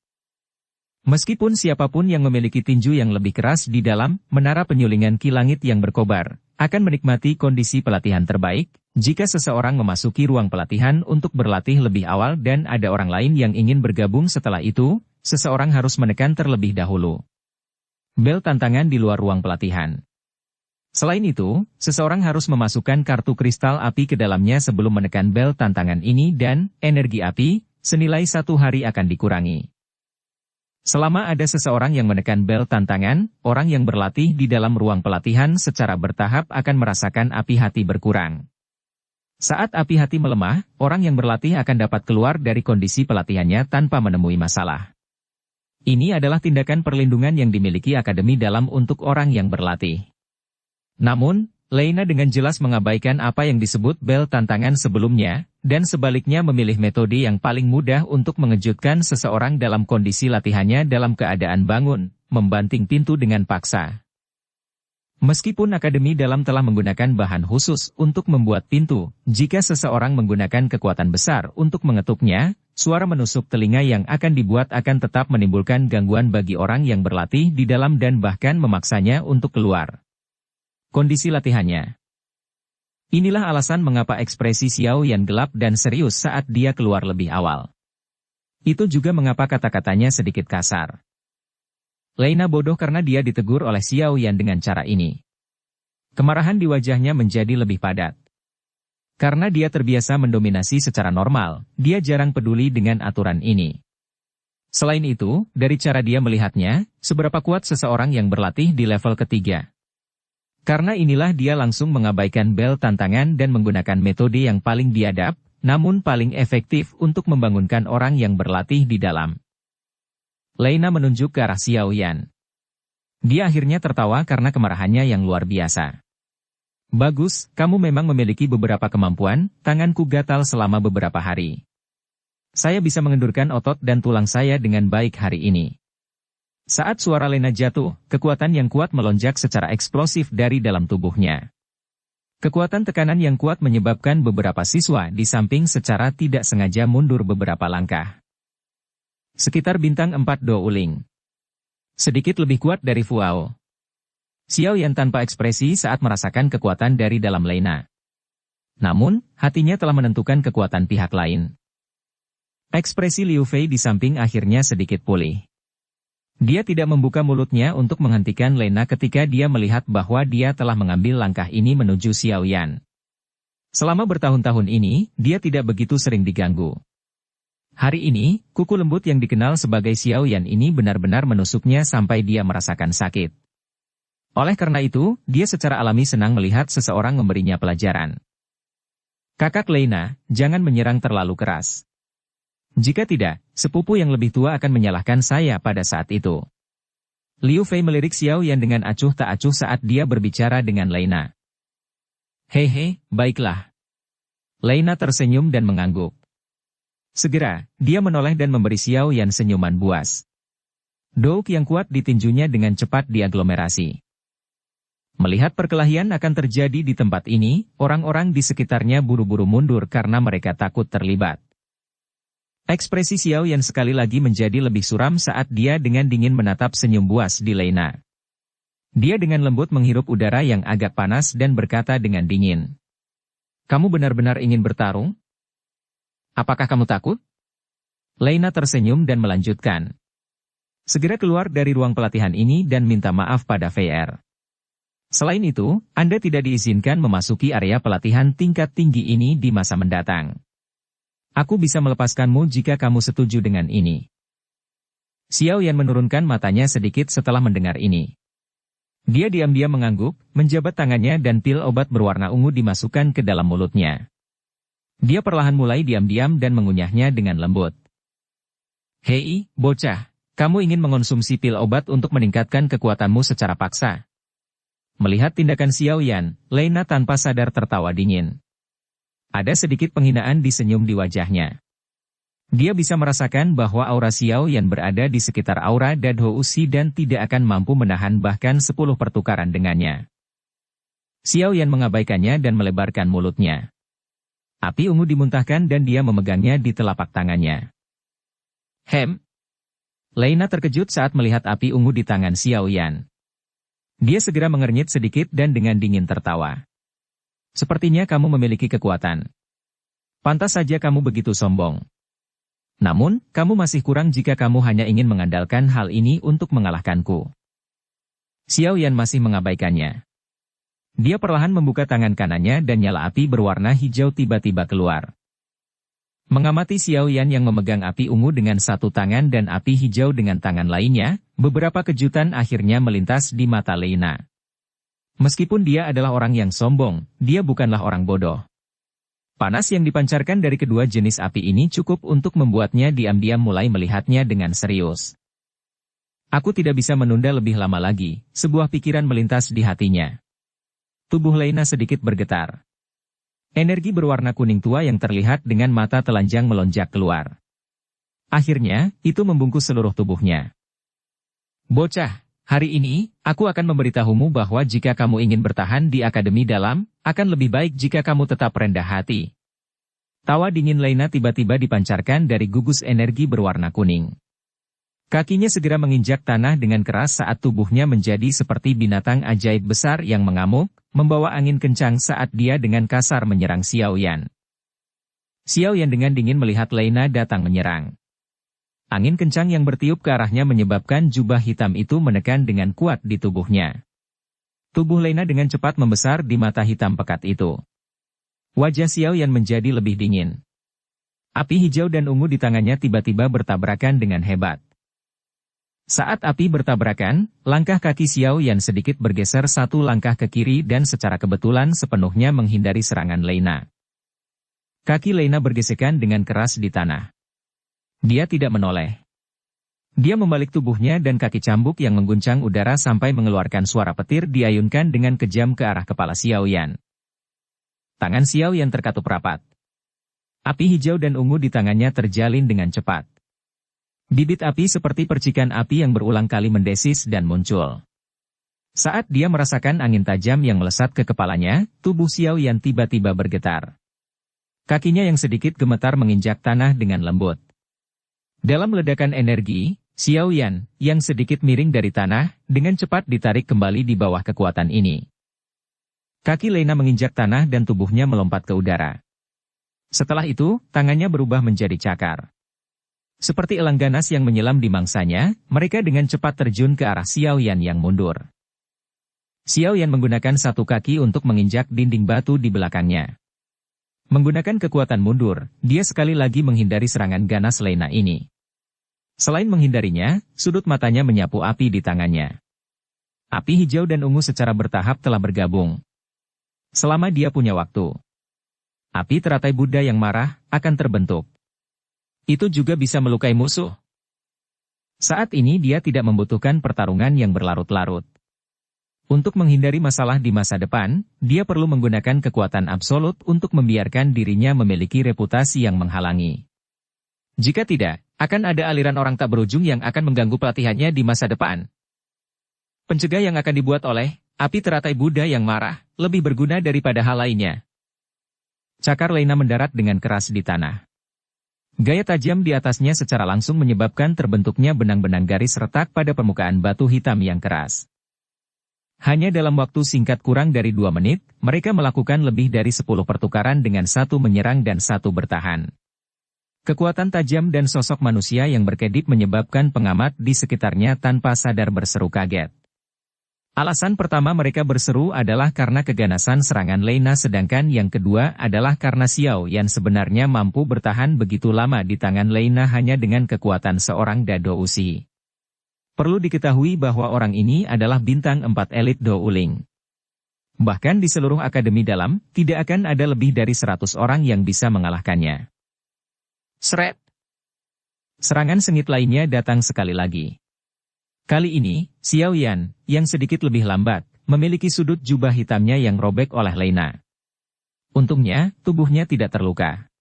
Meskipun siapapun yang memiliki tinju yang lebih keras di dalam menara penyulingan ki langit yang berkobar, akan menikmati kondisi pelatihan terbaik, jika seseorang memasuki ruang pelatihan untuk berlatih lebih awal dan ada orang lain yang ingin bergabung setelah itu, seseorang harus menekan terlebih dahulu bel tantangan di luar ruang pelatihan. Selain itu, seseorang harus memasukkan kartu kristal api ke dalamnya sebelum menekan bel tantangan ini dan energi api, senilai 1 hari akan dikurangi. Selama ada seseorang yang menekan bel tantangan, orang yang berlatih di dalam ruang pelatihan secara bertahap akan merasakan api hati berkurang. Saat api hati melemah, orang yang berlatih akan dapat keluar dari kondisi pelatihannya tanpa menemui masalah. Ini adalah tindakan perlindungan yang dimiliki Akademi Dalam untuk orang yang berlatih. Namun, Leina dengan jelas mengabaikan apa yang disebut bel tantangan sebelumnya, dan sebaliknya memilih metode yang paling mudah untuk mengejutkan seseorang dalam kondisi latihannya dalam keadaan bangun, membanting pintu dengan paksa. Meskipun Akademi Dalam telah menggunakan bahan khusus untuk membuat pintu, jika seseorang menggunakan kekuatan besar untuk mengetuknya, suara menusuk telinga yang akan dibuat akan tetap menimbulkan gangguan bagi orang yang berlatih di dalam dan bahkan memaksanya untuk keluar kondisi latihannya. Inilah alasan mengapa ekspresi Xiaoyan gelap dan serius saat dia keluar lebih awal. Itu juga mengapa kata-katanya sedikit kasar. Leina bodoh karena dia ditegur oleh Xiaoyan dengan cara ini. Kemarahan di wajahnya menjadi lebih padat. Karena dia terbiasa mendominasi secara normal, dia jarang peduli dengan aturan ini. Selain itu, dari cara dia melihatnya, seberapa kuat seseorang yang berlatih di level ketiga. Karena inilah dia langsung mengabaikan bel tantangan dan menggunakan metode yang paling biadab, namun paling efektif untuk membangunkan orang yang berlatih di dalam. Lena menunjuk ke arah Xiao Yan. Dia akhirnya tertawa karena kemarahannya yang luar biasa. Bagus, kamu memang memiliki beberapa kemampuan, tanganku gatal selama beberapa hari. Saya bisa mengendurkan otot dan tulang saya dengan baik hari ini. Saat suara Lena jatuh, kekuatan yang kuat melonjak secara eksplosif dari dalam tubuhnya. Kekuatan tekanan yang kuat menyebabkan beberapa siswa di samping secara tidak sengaja mundur beberapa langkah. Sekitar bintang 4 Do Uling. Sedikit lebih kuat dari Fuao. Xiao Yan tanpa ekspresi saat merasakan kekuatan dari dalam Lena. Namun, hatinya telah menentukan kekuatan pihak lain. Ekspresi Liu Fei di samping akhirnya sedikit pulih. Dia tidak membuka mulutnya untuk menghentikan Lena ketika dia melihat bahwa dia telah mengambil langkah ini menuju Xiao Yan. Selama bertahun-tahun ini, dia tidak begitu sering diganggu. Hari ini, kuku lembut yang dikenal sebagai Xiao Yan ini benar-benar menusuknya sampai dia merasakan sakit. Oleh karena itu, dia secara alami senang melihat seseorang memberinya pelajaran. Kakak Lena, jangan menyerang terlalu keras. Jika tidak, sepupu yang lebih tua akan menyalahkan saya pada saat itu. Liu Fei melirik Xiao Yan dengan acuh tak acuh saat dia berbicara dengan Lena. Hehe, baiklah. Lena tersenyum dan mengangguk. Segera, dia menoleh dan memberi Xiao Yan senyuman buas. Douk yang kuat di tinjunya dengan cepat diaglomerasi. Melihat perkelahian akan terjadi di tempat ini, orang-orang di sekitarnya buru-buru mundur karena mereka takut terlibat. Ekspresi Xiao Yan sekali lagi menjadi lebih suram saat dia dengan dingin menatap senyum buas di Lena. Dia dengan lembut menghirup udara yang agak panas dan berkata dengan dingin. Kamu benar-benar ingin bertarung? Apakah kamu takut? Lena tersenyum dan melanjutkan. Segera keluar dari ruang pelatihan ini dan minta maaf pada VR. Selain itu, Anda tidak diizinkan memasuki area pelatihan tingkat tinggi ini di masa mendatang. Aku bisa melepaskanmu jika kamu setuju dengan ini. Xiao Yan menurunkan matanya sedikit setelah mendengar ini. Dia diam-diam mengangguk, menjabat tangannya dan pil obat berwarna ungu dimasukkan ke dalam mulutnya. Dia perlahan mulai diam-diam dan mengunyahnya dengan lembut. Hei, bocah, kamu ingin mengonsumsi pil obat untuk meningkatkan kekuatanmu secara paksa. Melihat tindakan Xiao Yan, Lena tanpa sadar tertawa dingin. Ada sedikit penghinaan di senyum di wajahnya. Dia bisa merasakan bahwa aura Xiao Yan berada di sekitar aura Dadhousi dan tidak akan mampu menahan bahkan 10 pertukaran dengannya. Xiao Yan mengabaikannya dan melebarkan mulutnya. Api ungu dimuntahkan dan dia memegangnya di telapak tangannya. Lena terkejut saat melihat api ungu di tangan Xiao Yan. Dia segera mengernyit sedikit dan dengan dingin tertawa. Sepertinya kamu memiliki kekuatan. Pantas saja kamu begitu sombong. Namun, kamu masih kurang jika kamu hanya ingin mengandalkan hal ini untuk mengalahkanku. Xiao Yan masih mengabaikannya. Dia perlahan membuka tangan kanannya dan nyala api berwarna hijau tiba-tiba keluar. Mengamati Xiao Yan yang memegang api ungu dengan satu tangan dan api hijau dengan tangan lainnya, beberapa kejutan akhirnya melintas di mata Lena. Meskipun dia adalah orang yang sombong, dia bukanlah orang bodoh. Panas yang dipancarkan dari kedua jenis api ini cukup untuk membuatnya diam-diam mulai melihatnya dengan serius. Aku tidak bisa menunda lebih lama lagi, sebuah pikiran melintas di hatinya. Tubuh Lena sedikit bergetar. Energi berwarna kuning tua yang terlihat dengan mata telanjang melonjak keluar. Akhirnya, itu membungkus seluruh tubuhnya. Bocah, hari ini, aku akan memberitahumu bahwa jika kamu ingin bertahan di Akademi Dalam, akan lebih baik jika kamu tetap rendah hati. Tawa dingin Lena tiba-tiba dipancarkan dari gugus energi berwarna kuning. Kakinya segera menginjak tanah dengan keras saat tubuhnya menjadi seperti binatang ajaib besar yang mengamuk, membawa angin kencang saat dia dengan kasar menyerang Xiao Yan. Xiao Yan dengan dingin melihat Lena datang menyerang. Angin kencang yang bertiup ke arahnya menyebabkan jubah hitam itu menekan dengan kuat di tubuhnya. Tubuh Lena dengan cepat membesar di mata hitam pekat itu. Wajah Xiao Yan menjadi lebih dingin. Api hijau dan ungu di tangannya tiba-tiba bertabrakan dengan hebat. Saat api bertabrakan, langkah kaki Xiao Yan sedikit bergeser satu langkah ke kiri dan secara kebetulan sepenuhnya menghindari serangan Lena. Kaki Lena bergesekan dengan keras di tanah. Dia tidak menoleh. Dia membalik tubuhnya dan kaki cambuk yang mengguncang udara sampai mengeluarkan suara petir diayunkan dengan kejam ke arah kepala Xiao Yan. Tangan Xiao Yan terkatup rapat. Api hijau dan ungu di tangannya terjalin dengan cepat. Bibit api seperti percikan api yang berulang kali mendesis dan muncul. Saat dia merasakan angin tajam yang melesat ke kepalanya, tubuh Xiao Yan tiba-tiba bergetar. Kakinya yang sedikit gemetar menginjak tanah dengan lembut. Dalam ledakan energi, Xiao Yan, yang sedikit miring dari tanah, dengan cepat ditarik kembali di bawah kekuatan ini. Kaki Lena menginjak tanah dan tubuhnya melompat ke udara. Setelah itu, tangannya berubah menjadi cakar. Seperti elang ganas yang menyelam di mangsanya, mereka dengan cepat terjun ke arah Xiao Yan yang mundur. Xiao Yan menggunakan satu kaki untuk menginjak dinding batu di belakangnya. Menggunakan kekuatan mundur, dia sekali lagi menghindari serangan ganas Lena ini. Selain menghindarinya, sudut matanya menyapu api di tangannya. Api hijau dan ungu secara bertahap telah bergabung. Selama dia punya waktu, api teratai Buddha yang marah akan terbentuk. Itu juga bisa melukai musuh. Saat ini dia tidak membutuhkan pertarungan yang berlarut-larut. Untuk menghindari masalah di masa depan, dia perlu menggunakan kekuatan absolut untuk membiarkan dirinya memiliki reputasi yang menghalangi. Jika tidak, akan ada aliran orang tak berujung yang akan mengganggu pelatihannya di masa depan. Pencegah yang akan dibuat oleh api teratai Buddha yang marah lebih berguna daripada hal lainnya. Cakar Lena mendarat dengan keras di tanah. Gaya tajam di atasnya secara langsung menyebabkan terbentuknya benang-benang garis retak pada permukaan batu hitam yang keras. Hanya dalam waktu singkat kurang dari 2 menit, mereka melakukan lebih dari 10 pertukaran dengan satu menyerang dan satu bertahan. Kekuatan tajam dan sosok manusia yang berkedip menyebabkan pengamat di sekitarnya tanpa sadar berseru kaget. Alasan pertama mereka berseru adalah karena keganasan serangan Lena, sedangkan yang kedua adalah karena Xiao Yan sebenarnya mampu bertahan begitu lama di tangan Lena hanya dengan kekuatan seorang dado usi. Perlu diketahui bahwa orang ini adalah bintang 4 elit Do Uling. Bahkan di seluruh akademi dalam, tidak akan ada lebih dari 100 orang yang bisa mengalahkannya. Sret! Serangan sengit lainnya datang sekali lagi. Kali ini, Xiao Yan, yang sedikit lebih lambat, memiliki sudut jubah hitamnya yang robek oleh Lena. Untungnya, tubuhnya tidak terluka.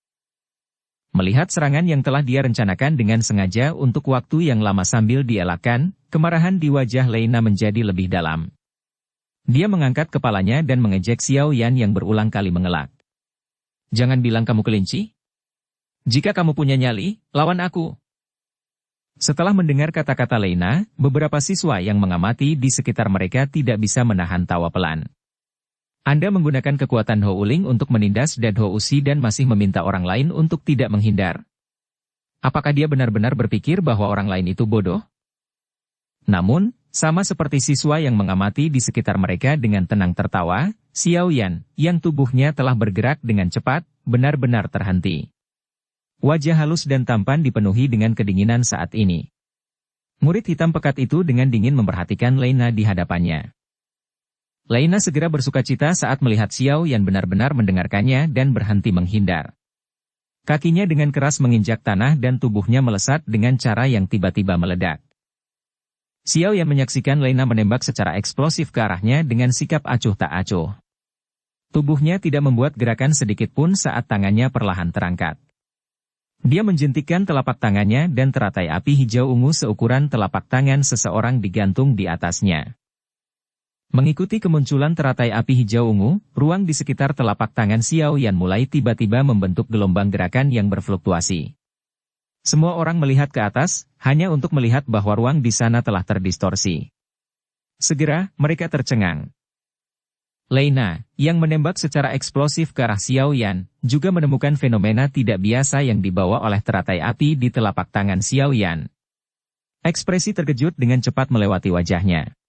Melihat serangan yang telah dia rencanakan dengan sengaja untuk waktu yang lama sambil dielakkan, kemarahan di wajah Lena menjadi lebih dalam. Dia mengangkat kepalanya dan mengejek Xiao Yan yang berulang kali mengelak. Jangan bilang kamu kelinci. Jika kamu punya nyali, lawan aku. Setelah mendengar kata-kata Lena, beberapa siswa yang mengamati di sekitar mereka tidak bisa menahan tawa pelan. Anda menggunakan kekuatan Ho Uling untuk menindas Dado Usi dan masih meminta orang lain untuk tidak menghindar. Apakah dia benar-benar berpikir bahwa orang lain itu bodoh? Namun, sama seperti siswa yang mengamati di sekitar mereka dengan tenang tertawa, Xiao Yan, yang tubuhnya telah bergerak dengan cepat, benar-benar terhenti. Wajah halus dan tampan dipenuhi dengan kedinginan saat ini. Murid hitam pekat itu dengan dingin memperhatikan Lena di hadapannya. Lena segera bersukacita saat melihat Xiao Yan benar-benar mendengarkannya dan berhenti menghindar. Kakinya dengan keras menginjak tanah dan tubuhnya melesat dengan cara yang tiba-tiba meledak. Xiao Yan menyaksikan Lena menembak secara eksplosif ke arahnya dengan sikap acuh tak acuh. Tubuhnya tidak membuat gerakan sedikit pun saat tangannya perlahan terangkat. Dia menjentikkan telapak tangannya dan teratai api hijau ungu seukuran telapak tangan seseorang digantung di atasnya. Mengikuti kemunculan teratai api hijau ungu, ruang di sekitar telapak tangan Xiao Yan mulai tiba-tiba membentuk gelombang gerakan yang berfluktuasi. Semua orang melihat ke atas, hanya untuk melihat bahwa ruang di sana telah terdistorsi. Segera, mereka tercengang. Lena, yang menembak secara eksplosif ke arah Xiao Yan, juga menemukan fenomena tidak biasa yang dibawa oleh teratai api di telapak tangan Xiao Yan. Ekspresi terkejut dengan cepat melewati wajahnya.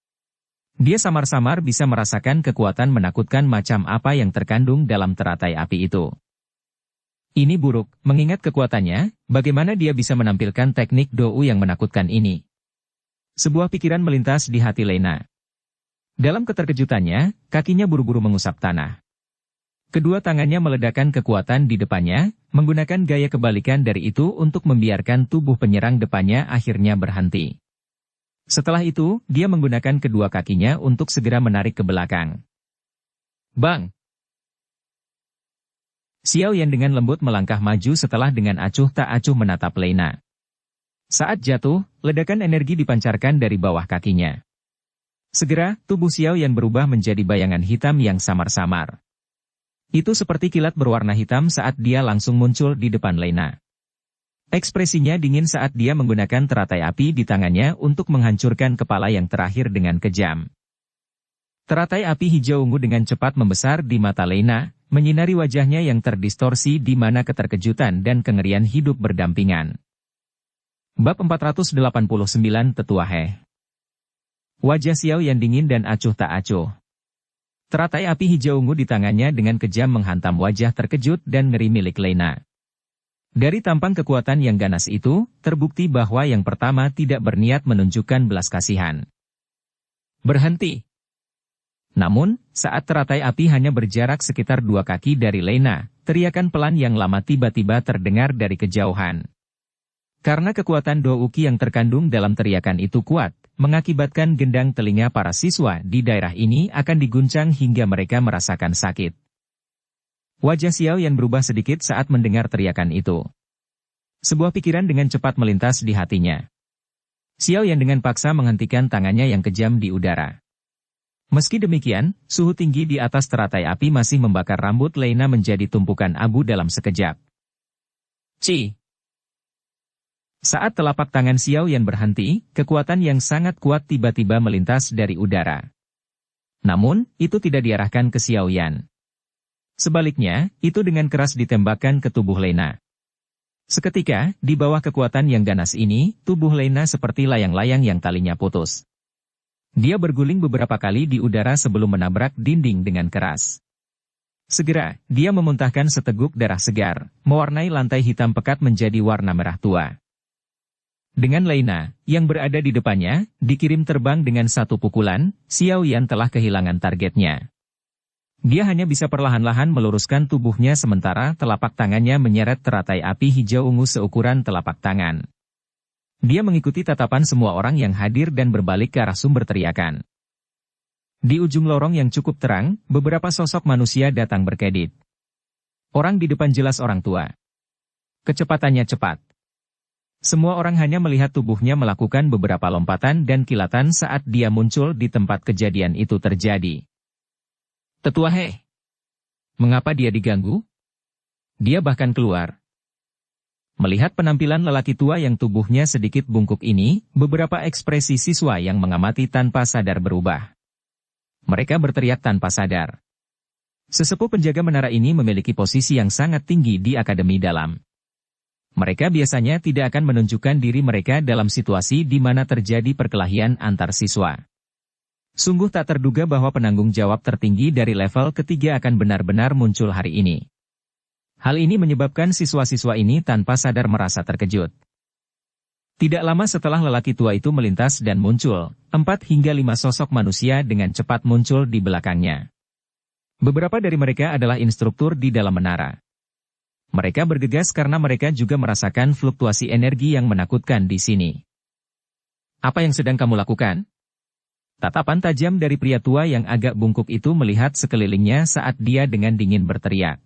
Dia samar-samar bisa merasakan kekuatan menakutkan macam apa yang terkandung dalam teratai api itu. Ini buruk, mengingat kekuatannya, bagaimana dia bisa menampilkan teknik Dou yang menakutkan ini. Sebuah pikiran melintas di hati Lena. Dalam keterkejutannya, kakinya buru-buru mengusap tanah. Kedua tangannya meledakkan kekuatan di depannya, menggunakan gaya kebalikan dari itu untuk membiarkan tubuh penyerang depannya akhirnya berhenti. Setelah itu, dia menggunakan kedua kakinya untuk segera menarik ke belakang. Bang! Xiao Yan dengan lembut melangkah maju setelah dengan acuh tak acuh menatap Lei Na. Saat jatuh, ledakan energi dipancarkan dari bawah kakinya. Segera, tubuh Xiao Yan berubah menjadi bayangan hitam yang samar-samar. Itu seperti kilat berwarna hitam saat dia langsung muncul di depan Lei Na. Ekspresinya dingin saat dia menggunakan teratai api di tangannya untuk menghancurkan kepala yang terakhir dengan kejam. Teratai api hijau ungu dengan cepat membesar di mata Lei Na, menyinari wajahnya yang terdistorsi di mana keterkejutan dan kengerian hidup berdampingan. Bab 489 Tetua He. Wajah Xiao Yan dingin dan acuh tak acuh. Teratai api hijau ungu di tangannya dengan kejam menghantam wajah terkejut dan ngeri milik Lei Na. Dari tampang kekuatan yang ganas itu, terbukti bahwa yang pertama tidak berniat menunjukkan belas kasihan. Berhenti. Namun, saat teratai api hanya berjarak sekitar 2 kaki dari Lei Na, teriakan pelan yang lama tiba-tiba terdengar dari kejauhan. Karena kekuatan Douki yang terkandung dalam teriakan itu kuat, mengakibatkan gendang telinga para siswa di daerah ini akan diguncang hingga mereka merasakan sakit. Wajah Xiao Yan berubah sedikit saat mendengar teriakan itu. Sebuah pikiran dengan cepat melintas di hatinya. Xiao Yan dengan paksa menghentikan tangannya yang kejam di udara. Meski demikian, suhu tinggi di atas teratai api masih membakar rambut Lei Na menjadi tumpukan abu dalam sekejap. Ci! Saat telapak tangan Xiao Yan berhenti, kekuatan yang sangat kuat tiba-tiba melintas dari udara. Namun, itu tidak diarahkan ke Xiao Yan. Sebaliknya, itu dengan keras ditembakkan ke tubuh Lei Na. Seketika, di bawah kekuatan yang ganas ini, tubuh Lei Na seperti layang-layang yang talinya putus. Dia berguling beberapa kali di udara sebelum menabrak dinding dengan keras. Segera, dia memuntahkan seteguk darah segar, mewarnai lantai hitam pekat menjadi warna merah tua. Dengan Lei Na, yang berada di depannya, dikirim terbang dengan satu pukulan, Xiao Yan telah kehilangan targetnya. Dia hanya bisa perlahan-lahan meluruskan tubuhnya sementara telapak tangannya menyeret teratai api hijau ungu seukuran telapak tangan. Dia mengikuti tatapan semua orang yang hadir dan berbalik ke arah sumber teriakan. Di ujung lorong yang cukup terang, beberapa sosok manusia datang berkedip. Orang di depan jelas orang tua. Kecepatannya cepat. Semua orang hanya melihat tubuhnya melakukan beberapa lompatan dan kilatan saat dia muncul di tempat kejadian itu terjadi. Tetua He. Mengapa dia diganggu? Dia bahkan keluar. Melihat penampilan lelaki tua yang tubuhnya sedikit bungkuk ini, beberapa ekspresi siswa yang mengamati tanpa sadar berubah. Mereka berteriak tanpa sadar. Sesepuh penjaga menara ini memiliki posisi yang sangat tinggi di Akademi Dalam. Mereka biasanya tidak akan menunjukkan diri mereka dalam situasi di mana terjadi perkelahian antar siswa. Sungguh tak terduga bahwa penanggung jawab tertinggi dari level ketiga akan benar-benar muncul hari ini. Hal ini menyebabkan siswa-siswa ini tanpa sadar merasa terkejut. Tidak lama setelah lelaki tua itu melintas dan muncul, 4 hingga 5 sosok manusia dengan cepat muncul di belakangnya. Beberapa dari mereka adalah instruktur di dalam menara. Mereka bergegas karena mereka juga merasakan fluktuasi energi yang menakutkan di sini. Apa yang sedang kamu lakukan? Tatapan tajam dari pria tua yang agak bungkuk itu melihat sekelilingnya saat dia dengan dingin berteriak.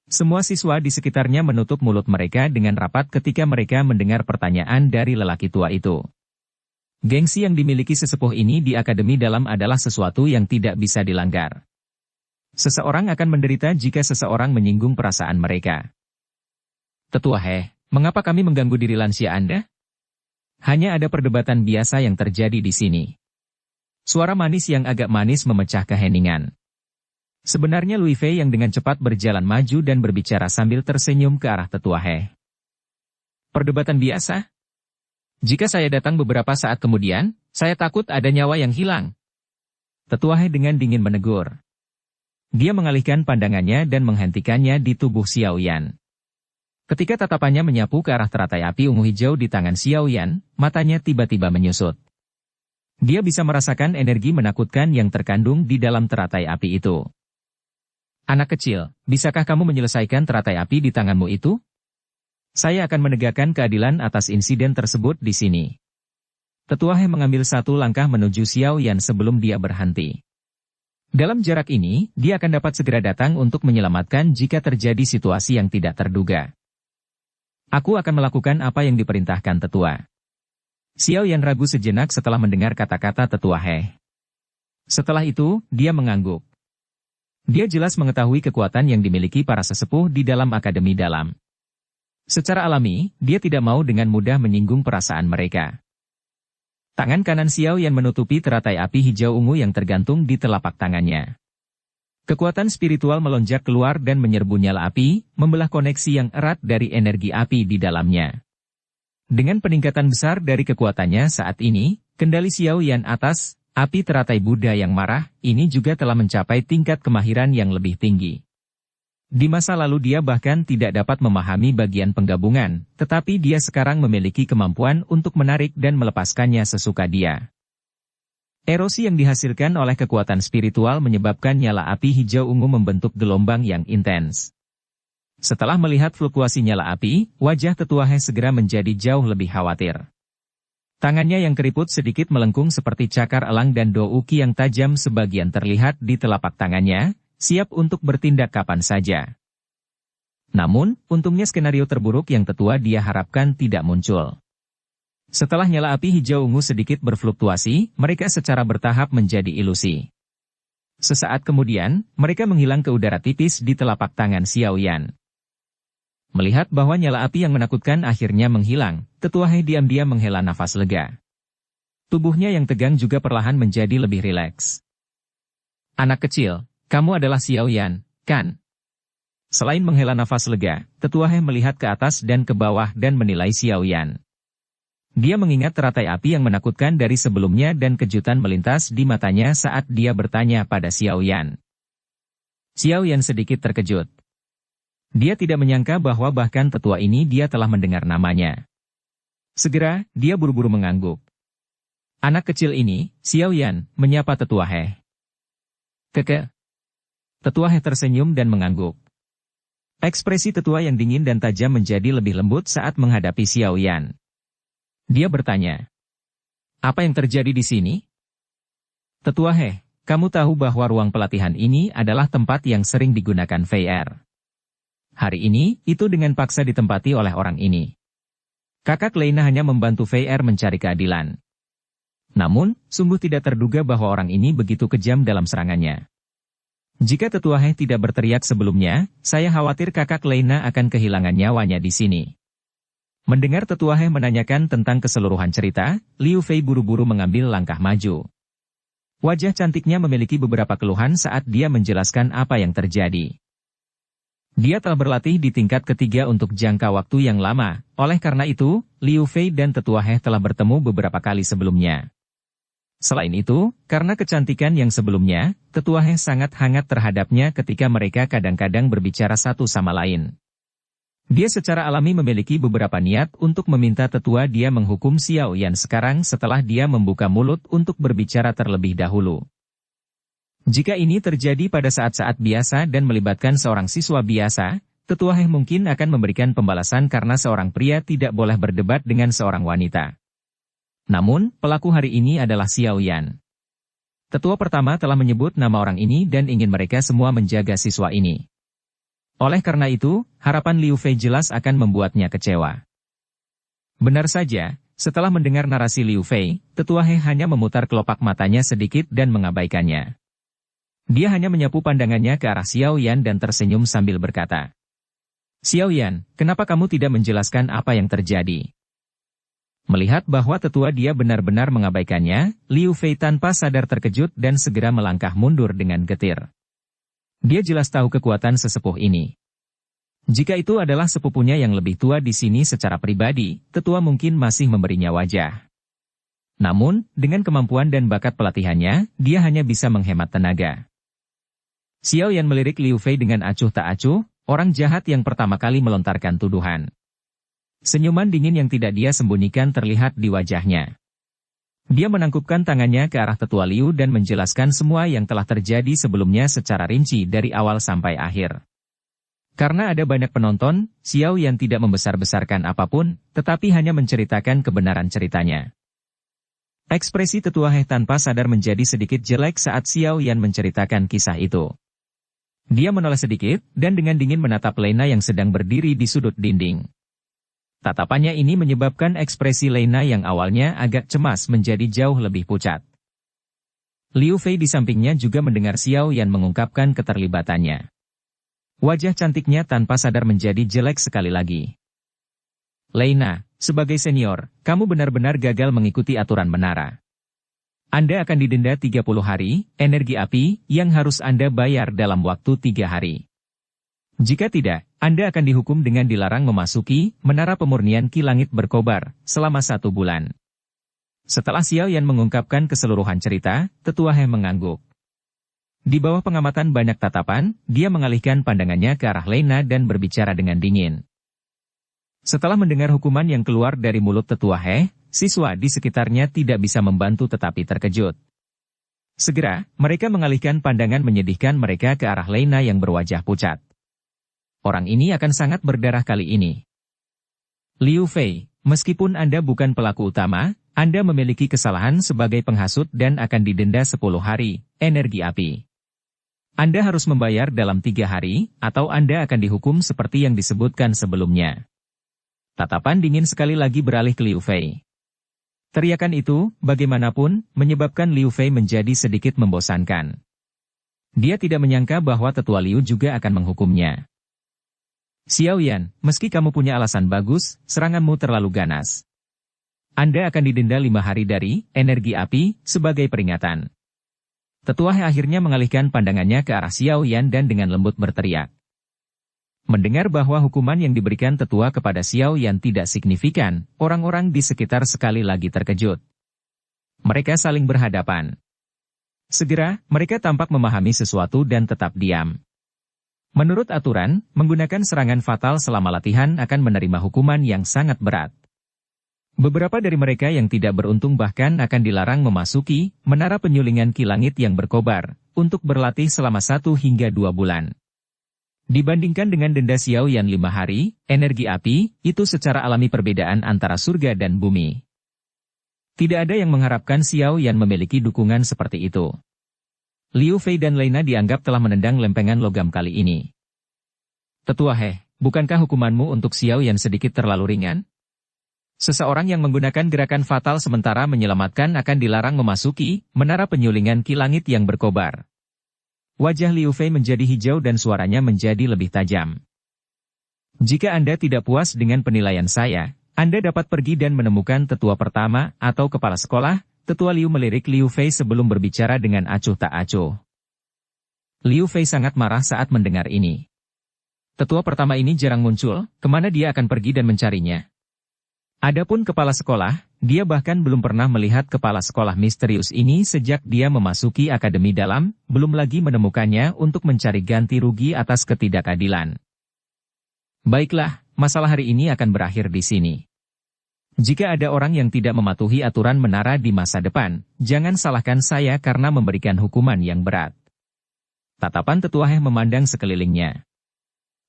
Semua siswa di sekitarnya menutup mulut mereka dengan rapat ketika mereka mendengar pertanyaan dari lelaki tua itu. Gengsi yang dimiliki sesepuh ini di Akademi Dalam adalah sesuatu yang tidak bisa dilanggar. Seseorang akan menderita jika seseorang menyinggung perasaan mereka. Tetua He, mengapa kami mengganggu diri lansia Anda? Hanya ada perdebatan biasa yang terjadi di sini. Suara manis yang agak manis memecah keheningan. Sebenarnya Lui Fei yang dengan cepat berjalan maju dan berbicara sambil tersenyum ke arah Tetua He. Perdebatan biasa? Jika saya datang beberapa saat kemudian, saya takut ada nyawa yang hilang. Tetua He dengan dingin menegur. Dia mengalihkan pandangannya dan menghentikannya di tubuh Xiao Yan. Ketika tatapannya menyapu ke arah teratai api ungu hijau di tangan Xiao Yan, matanya tiba-tiba menyusut. Dia bisa merasakan energi menakutkan yang terkandung di dalam teratai api itu. Anak kecil, bisakah kamu menyelesaikan teratai api di tanganmu itu? Saya akan menegakkan keadilan atas insiden tersebut di sini. Tetua He mengambil satu langkah menuju Xiao Yan sebelum dia berhenti. Dalam jarak ini, dia akan dapat segera datang untuk menyelamatkan jika terjadi situasi yang tidak terduga. Aku akan melakukan apa yang diperintahkan tetua. Xiao Yan ragu sejenak setelah mendengar kata-kata tetua He. Setelah itu, dia mengangguk. Dia jelas mengetahui kekuatan yang dimiliki para sesepuh di dalam akademi dalam. Secara alami, dia tidak mau dengan mudah menyinggung perasaan mereka. Tangan kanan Xiao Yan menutupi teratai api hijau ungu yang tergantung di telapak tangannya. Kekuatan spiritual melonjak keluar dan menyerbu nyala api, membelah koneksi yang erat dari energi api di dalamnya. Dengan peningkatan besar dari kekuatannya saat ini, kendali Xiao Yan atas api teratai Buddha yang marah, ini juga telah mencapai tingkat kemahiran yang lebih tinggi. Di masa lalu dia bahkan tidak dapat memahami bagian penggabungan, tetapi dia sekarang memiliki kemampuan untuk menarik dan melepaskannya sesuka dia. Erosi yang dihasilkan oleh kekuatan spiritual menyebabkan nyala api hijau ungu membentuk gelombang yang intens. Setelah melihat fluktuasi nyala api, wajah tetua He segera menjadi jauh lebih khawatir. Tangannya yang keriput sedikit melengkung seperti cakar elang dan douki yang tajam sebagian terlihat di telapak tangannya, siap untuk bertindak kapan saja. Namun, untungnya skenario terburuk yang tetua dia harapkan tidak muncul. Setelah nyala api hijau ungu sedikit berfluktuasi, mereka secara bertahap menjadi ilusi. Sesaat kemudian, mereka menghilang ke udara tipis di telapak tangan Xiao Yan. Melihat bahwa nyala api yang menakutkan akhirnya menghilang, tetua He diam-diam menghela nafas lega. Tubuhnya yang tegang juga perlahan menjadi lebih rileks. Anak kecil, kamu adalah Xiao Yan, kan? Selain menghela nafas lega, tetua He melihat ke atas dan ke bawah dan menilai Xiao Yan. Dia mengingat teratai api yang menakutkan dari sebelumnya dan kejutan melintas di matanya saat dia bertanya pada Xiao Yan. Xiao Yan sedikit terkejut. Dia tidak menyangka bahwa bahkan tetua ini dia telah mendengar namanya. Segera, dia buru-buru mengangguk. Anak kecil ini, Xiao Yan, menyapa tetua He. Keke. Tetua He tersenyum dan mengangguk. Ekspresi tetua yang dingin dan tajam menjadi lebih lembut saat menghadapi Xiao Yan. Dia bertanya. Apa yang terjadi di sini? Tetua He, kamu tahu bahwa ruang pelatihan ini adalah tempat yang sering digunakan VR. Hari ini, itu dengan paksa ditempati oleh orang ini. Kakak Leina hanya membantu VR mencari keadilan. Namun, sungguh tidak terduga bahwa orang ini begitu kejam dalam serangannya. Jika tetua He tidak berteriak sebelumnya, saya khawatir kakak Leina akan kehilangan nyawanya di sini. Mendengar tetua He menanyakan tentang keseluruhan cerita, Liu Fei buru-buru mengambil langkah maju. Wajah cantiknya memiliki beberapa keluhan saat dia menjelaskan apa yang terjadi. Dia telah berlatih di tingkat ketiga untuk jangka waktu yang lama, oleh karena itu, Liu Fei dan tetua He telah bertemu beberapa kali sebelumnya. Selain itu, karena kecantikan yang sebelumnya, tetua He sangat hangat terhadapnya ketika mereka kadang-kadang berbicara satu sama lain. Dia secara alami memiliki beberapa niat untuk meminta tetua dia menghukum Xiao Yan sekarang setelah dia membuka mulut untuk berbicara terlebih dahulu. Jika ini terjadi pada saat-saat biasa dan melibatkan seorang siswa biasa, tetua He mungkin akan memberikan pembalasan karena seorang pria tidak boleh berdebat dengan seorang wanita. Namun, pelaku hari ini adalah Xiao Yan. Tetua pertama telah menyebut nama orang ini dan ingin mereka semua menjaga siswa ini. Oleh karena itu, harapan Liu Fei jelas akan membuatnya kecewa. Benar saja, setelah mendengar narasi Liu Fei, tetua He hanya memutar kelopak matanya sedikit dan mengabaikannya. Dia hanya menyapu pandangannya ke arah Xiao Yan dan tersenyum sambil berkata, Xiao Yan, kenapa kamu tidak menjelaskan apa yang terjadi? Melihat bahwa tetua dia benar-benar mengabaikannya, Liu Fei tanpa sadar terkejut dan segera melangkah mundur dengan getir. Dia jelas tahu kekuatan sesepuh ini. Jika itu adalah sepupunya yang lebih tua di sini secara pribadi, tetua mungkin masih memberinya wajah. Namun, dengan kemampuan dan bakat pelatihannya, dia hanya bisa menghemat tenaga. Xiao Yan melirik Liu Fei dengan acuh tak acuh, orang jahat yang pertama kali melontarkan tuduhan. Senyuman dingin yang tidak dia sembunyikan terlihat di wajahnya. Dia menangkupkan tangannya ke arah Tetua Liu dan menjelaskan semua yang telah terjadi sebelumnya secara rinci dari awal sampai akhir. Karena ada banyak penonton, Xiao Yan tidak membesar-besarkan apapun, tetapi hanya menceritakan kebenaran ceritanya. Ekspresi Tetua He tanpa sadar menjadi sedikit jelek saat Xiao Yan menceritakan kisah itu. Dia menoleh sedikit, dan dengan dingin menatap Lena yang sedang berdiri di sudut dinding. Tatapannya ini menyebabkan ekspresi Lena yang awalnya agak cemas menjadi jauh lebih pucat. Liu Fei di sampingnya juga mendengar Xiao Yan mengungkapkan keterlibatannya. Wajah cantiknya tanpa sadar menjadi jelek sekali lagi. Lena, sebagai senior, kamu benar-benar gagal mengikuti aturan menara. Anda akan didenda 30 hari, energi api, yang harus Anda bayar dalam waktu 3 hari. Jika tidak, Anda akan dihukum dengan dilarang memasuki menara pemurnian Ki Langit Berkobar selama 1 bulan. Setelah Xiao Yan mengungkapkan keseluruhan cerita, Tetua He mengangguk. Di bawah pengamatan banyak tatapan, dia mengalihkan pandangannya ke arah Lena dan berbicara dengan dingin. Setelah mendengar hukuman yang keluar dari mulut Tetua He, siswa di sekitarnya tidak bisa membantu tetapi terkejut. Segera, mereka mengalihkan pandangan menyedihkan mereka ke arah Lena yang berwajah pucat. Orang ini akan sangat berdarah kali ini. Liu Fei, meskipun Anda bukan pelaku utama, Anda memiliki kesalahan sebagai penghasut dan akan didenda 10 hari, energi api. Anda harus membayar dalam 3 hari, atau Anda akan dihukum seperti yang disebutkan sebelumnya. Tatapan dingin sekali lagi beralih ke Liu Fei. Teriakan itu, bagaimanapun, menyebabkan Liu Fei menjadi sedikit membosankan. Dia tidak menyangka bahwa Tetua Liu juga akan menghukumnya. Xiao Yan, meski kamu punya alasan bagus, seranganmu terlalu ganas. Anda akan didenda 5 hari dari energi api sebagai peringatan. Tetua He akhirnya mengalihkan pandangannya ke arah Xiao Yan dan dengan lembut berteriak. Mendengar bahwa hukuman yang diberikan tetua kepada Xiao Yan tidak signifikan, orang-orang di sekitar sekali lagi terkejut. Mereka saling berhadapan. Segera, mereka tampak memahami sesuatu dan tetap diam. Menurut aturan, menggunakan serangan fatal selama latihan akan menerima hukuman yang sangat berat. Beberapa dari mereka yang tidak beruntung bahkan akan dilarang memasuki menara penyulingan Ki Langit yang berkobar, untuk berlatih selama 1 hingga 2 bulan. Dibandingkan dengan denda Xiao Yan 5 hari, energi api, itu secara alami perbedaan antara surga dan bumi. Tidak ada yang mengharapkan Xiao Yan memiliki dukungan seperti itu. Liu Fei dan Lena dianggap telah menendang lempengan logam kali ini. Tetua He, bukankah hukumanmu untuk Xiao Yan sedikit terlalu ringan? Seseorang yang menggunakan gerakan fatal sementara menyelamatkan akan dilarang memasuki menara penyulingan Ki Langit yang berkobar. Wajah Liu Fei menjadi hijau dan suaranya menjadi lebih tajam. Jika Anda tidak puas dengan penilaian saya, Anda dapat pergi dan menemukan tetua pertama atau kepala sekolah. Tetua Liu melirik Liu Fei sebelum berbicara dengan acuh tak acuh. Liu Fei sangat marah saat mendengar ini. Tetua pertama ini jarang muncul, kemana dia akan pergi dan mencarinya? Adapun kepala sekolah, dia bahkan belum pernah melihat kepala sekolah misterius ini sejak dia memasuki akademi dalam, belum lagi menemukannya untuk mencari ganti rugi atas ketidakadilan. Baiklah, masalah hari ini akan berakhir di sini. Jika ada orang yang tidak mematuhi aturan menara di masa depan, jangan salahkan saya karena memberikan hukuman yang berat. Tatapan Tetua He memandang sekelilingnya.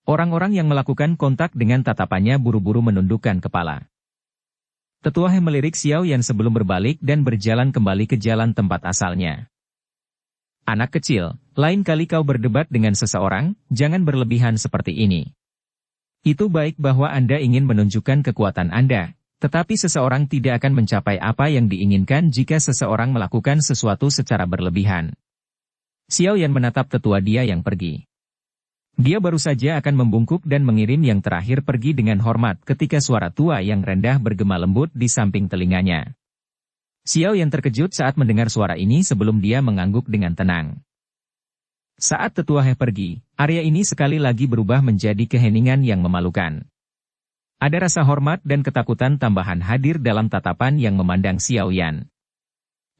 Orang-orang yang melakukan kontak dengan tatapannya buru-buru menundukkan kepala. Tetua He melirik Xiao Yan sebelum berbalik dan berjalan kembali ke jalan tempat asalnya. Anak kecil, lain kali kau berdebat dengan seseorang, jangan berlebihan seperti ini. Itu baik bahwa Anda ingin menunjukkan kekuatan Anda. Tetapi seseorang tidak akan mencapai apa yang diinginkan jika seseorang melakukan sesuatu secara berlebihan. Xiao Yan menatap tetua dia yang pergi. Dia baru saja akan membungkuk dan mengirim yang terakhir pergi dengan hormat ketika suara tua yang rendah bergema lembut di samping telinganya. Xiao Yan terkejut saat mendengar suara ini sebelum dia mengangguk dengan tenang. Saat tetua He pergi, area ini sekali lagi berubah menjadi keheningan yang memalukan. Ada rasa hormat dan ketakutan tambahan hadir dalam tatapan yang memandang Xiao Yan.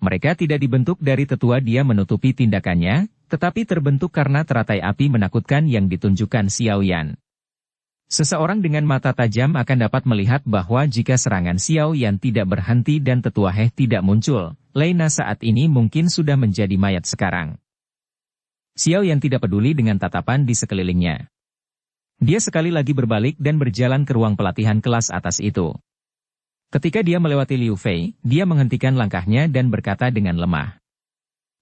Mereka tidak dibentuk dari tetua dia menutupi tindakannya, tetapi terbentuk karena teratai api menakutkan yang ditunjukkan Xiao Yan. Seseorang dengan mata tajam akan dapat melihat bahwa jika serangan Xiao Yan tidak berhenti dan Tetua He tidak muncul, Lena saat ini mungkin sudah menjadi mayat sekarang. Xiao Yan tidak peduli dengan tatapan di sekelilingnya. Dia sekali lagi berbalik dan berjalan ke ruang pelatihan kelas atas itu. Ketika dia melewati Liu Fei, dia menghentikan langkahnya dan berkata dengan lemah.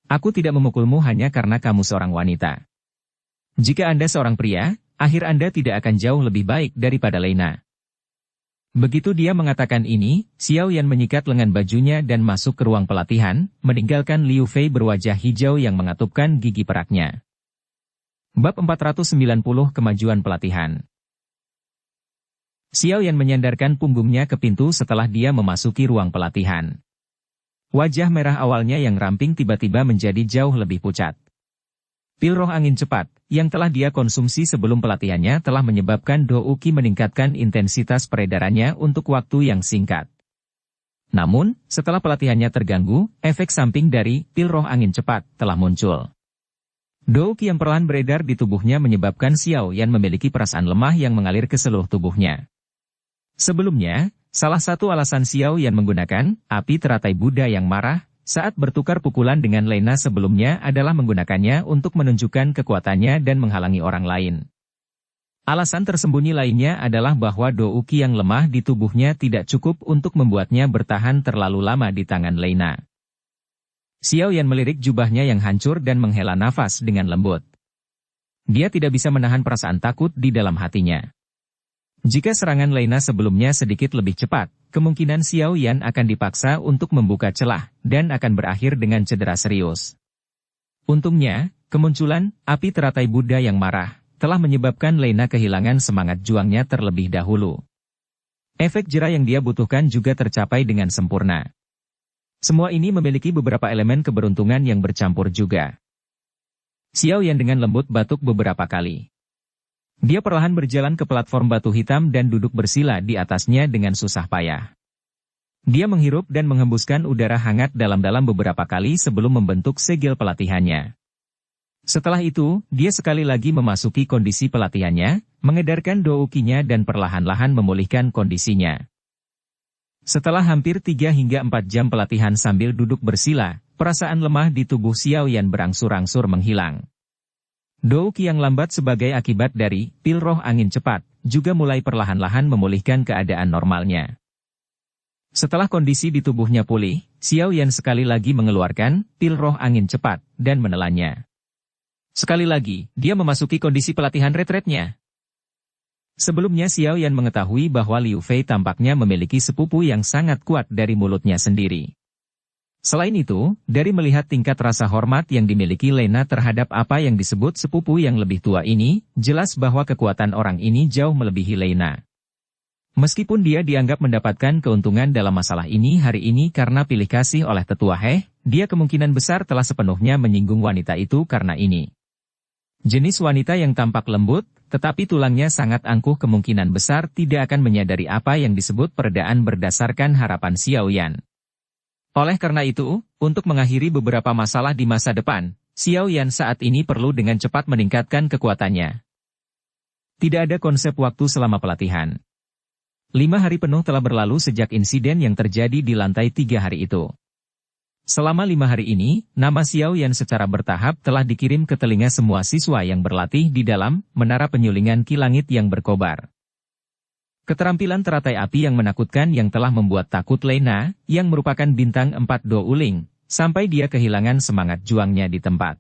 Aku tidak memukulmu hanya karena kamu seorang wanita. Jika Anda seorang pria, akhir Anda tidak akan jauh lebih baik daripada Lena. Begitu dia mengatakan ini, Xiao Yan menyikat lengan bajunya dan masuk ke ruang pelatihan, meninggalkan Liu Fei berwajah hijau yang mengatupkan gigi peraknya. Bab 490 Kemajuan Pelatihan. Xiao Yan menyandarkan punggungnya ke pintu setelah dia memasuki ruang pelatihan. Wajah merah awalnya yang ramping tiba-tiba menjadi jauh lebih pucat. Pil roh angin cepat, yang telah dia konsumsi sebelum pelatihannya telah menyebabkan Do Uki meningkatkan intensitas peredarannya untuk waktu yang singkat. Namun, setelah pelatihannya terganggu, efek samping dari pil roh angin cepat telah muncul. Do Uki yang perlahan beredar di tubuhnya menyebabkan Xiao Yan memiliki perasaan lemah yang mengalir ke seluruh tubuhnya. Sebelumnya, salah satu alasan Xiao Yan menggunakan api teratai Buddha yang marah saat bertukar pukulan dengan Lena sebelumnya adalah menggunakannya untuk menunjukkan kekuatannya dan menghalangi orang lain. Alasan tersembunyi lainnya adalah bahwa Do Uki yang lemah di tubuhnya tidak cukup untuk membuatnya bertahan terlalu lama di tangan Lena. Xiao Yan melirik jubahnya yang hancur dan menghela nafas dengan lembut. Dia tidak bisa menahan perasaan takut di dalam hatinya. Jika serangan Lena sebelumnya sedikit lebih cepat, kemungkinan Xiao Yan akan dipaksa untuk membuka celah, dan akan berakhir dengan cedera serius. Untungnya, kemunculan api teratai Buddha yang marah telah menyebabkan Lena kehilangan semangat juangnya terlebih dahulu. Efek jera yang dia butuhkan juga tercapai dengan sempurna. Semua ini memiliki beberapa elemen keberuntungan yang bercampur juga. Xiao Yan dengan lembut batuk beberapa kali. Dia perlahan berjalan ke platform batu hitam dan duduk bersila di atasnya dengan susah payah. Dia menghirup dan menghembuskan udara hangat dalam-dalam beberapa kali sebelum membentuk segel pelatihannya. Setelah itu, dia sekali lagi memasuki kondisi pelatihannya, mengedarkan Do Uki-nya dan perlahan-lahan memulihkan kondisinya. Setelah hampir 3 hingga 4 jam pelatihan sambil duduk bersila, perasaan lemah di tubuh Xiao Yan berangsur-angsur menghilang. Do Uki yang lambat sebagai akibat dari pil roh angin cepat, juga mulai perlahan-lahan memulihkan keadaan normalnya. Setelah kondisi di tubuhnya pulih, Xiao Yan sekali lagi mengeluarkan pil roh angin cepat, dan menelannya. Sekali lagi, dia memasuki kondisi pelatihan retretnya. Sebelumnya Xiao Yan mengetahui bahwa Liu Fei tampaknya memiliki sepupu yang sangat kuat dari mulutnya sendiri. Selain itu, dari melihat tingkat rasa hormat yang dimiliki Lena terhadap apa yang disebut sepupu yang lebih tua ini, jelas bahwa kekuatan orang ini jauh melebihi Lena. Meskipun dia dianggap mendapatkan keuntungan dalam masalah ini hari ini karena pilih kasih oleh Tetua He, dia kemungkinan besar telah sepenuhnya menyinggung wanita itu karena ini. Jenis wanita yang tampak lembut, tetapi tulangnya sangat angkuh kemungkinan besar tidak akan menyadari apa yang disebut peredaan berdasarkan harapan Xiao Yan. Oleh karena itu, untuk mengakhiri beberapa masalah di masa depan, Xiao Yan saat ini perlu dengan cepat meningkatkan kekuatannya. Tidak ada konsep waktu selama pelatihan. 5 hari penuh telah berlalu sejak insiden yang terjadi di lantai 3 hari itu. Selama 5 hari ini, nama Xiao Yan secara bertahap telah dikirim ke telinga semua siswa yang berlatih di dalam menara penyulingan Ki Langit yang berkobar. Keterampilan teratai api yang menakutkan yang telah membuat takut Lena, yang merupakan bintang 4 Do Uling, sampai dia kehilangan semangat juangnya di tempat.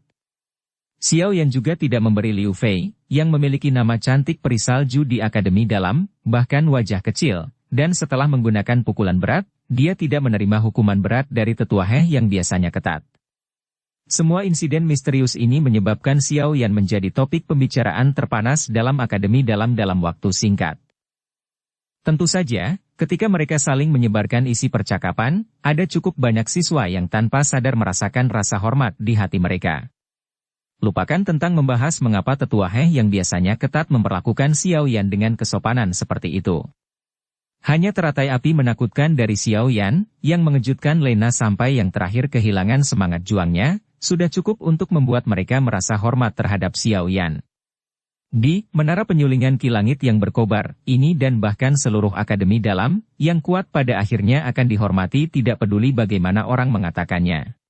Xiao Yan juga tidak memberi Liu Fei, yang memiliki nama cantik peri salju di Akademi Dalam, bahkan wajah kecil, dan setelah menggunakan pukulan berat, dia tidak menerima hukuman berat dari Tetua He yang biasanya ketat. Semua insiden misterius ini menyebabkan Xiao Yan menjadi topik pembicaraan terpanas dalam Akademi Dalam waktu singkat. Tentu saja, ketika mereka saling menyebarkan isi percakapan, ada cukup banyak siswa yang tanpa sadar merasakan rasa hormat di hati mereka. Lupakan tentang membahas mengapa Tetua He yang biasanya ketat memperlakukan Xiao Yan dengan kesopanan seperti itu. Hanya teratai api menakutkan dari Xiao Yan, yang mengejutkan Lena sampai yang terakhir kehilangan semangat juangnya, sudah cukup untuk membuat mereka merasa hormat terhadap Xiao Yan. Di Menara Penyulingan Ki Langit yang berkobar, ini dan bahkan seluruh akademi dalam, yang kuat pada akhirnya akan dihormati tidak peduli bagaimana orang mengatakannya.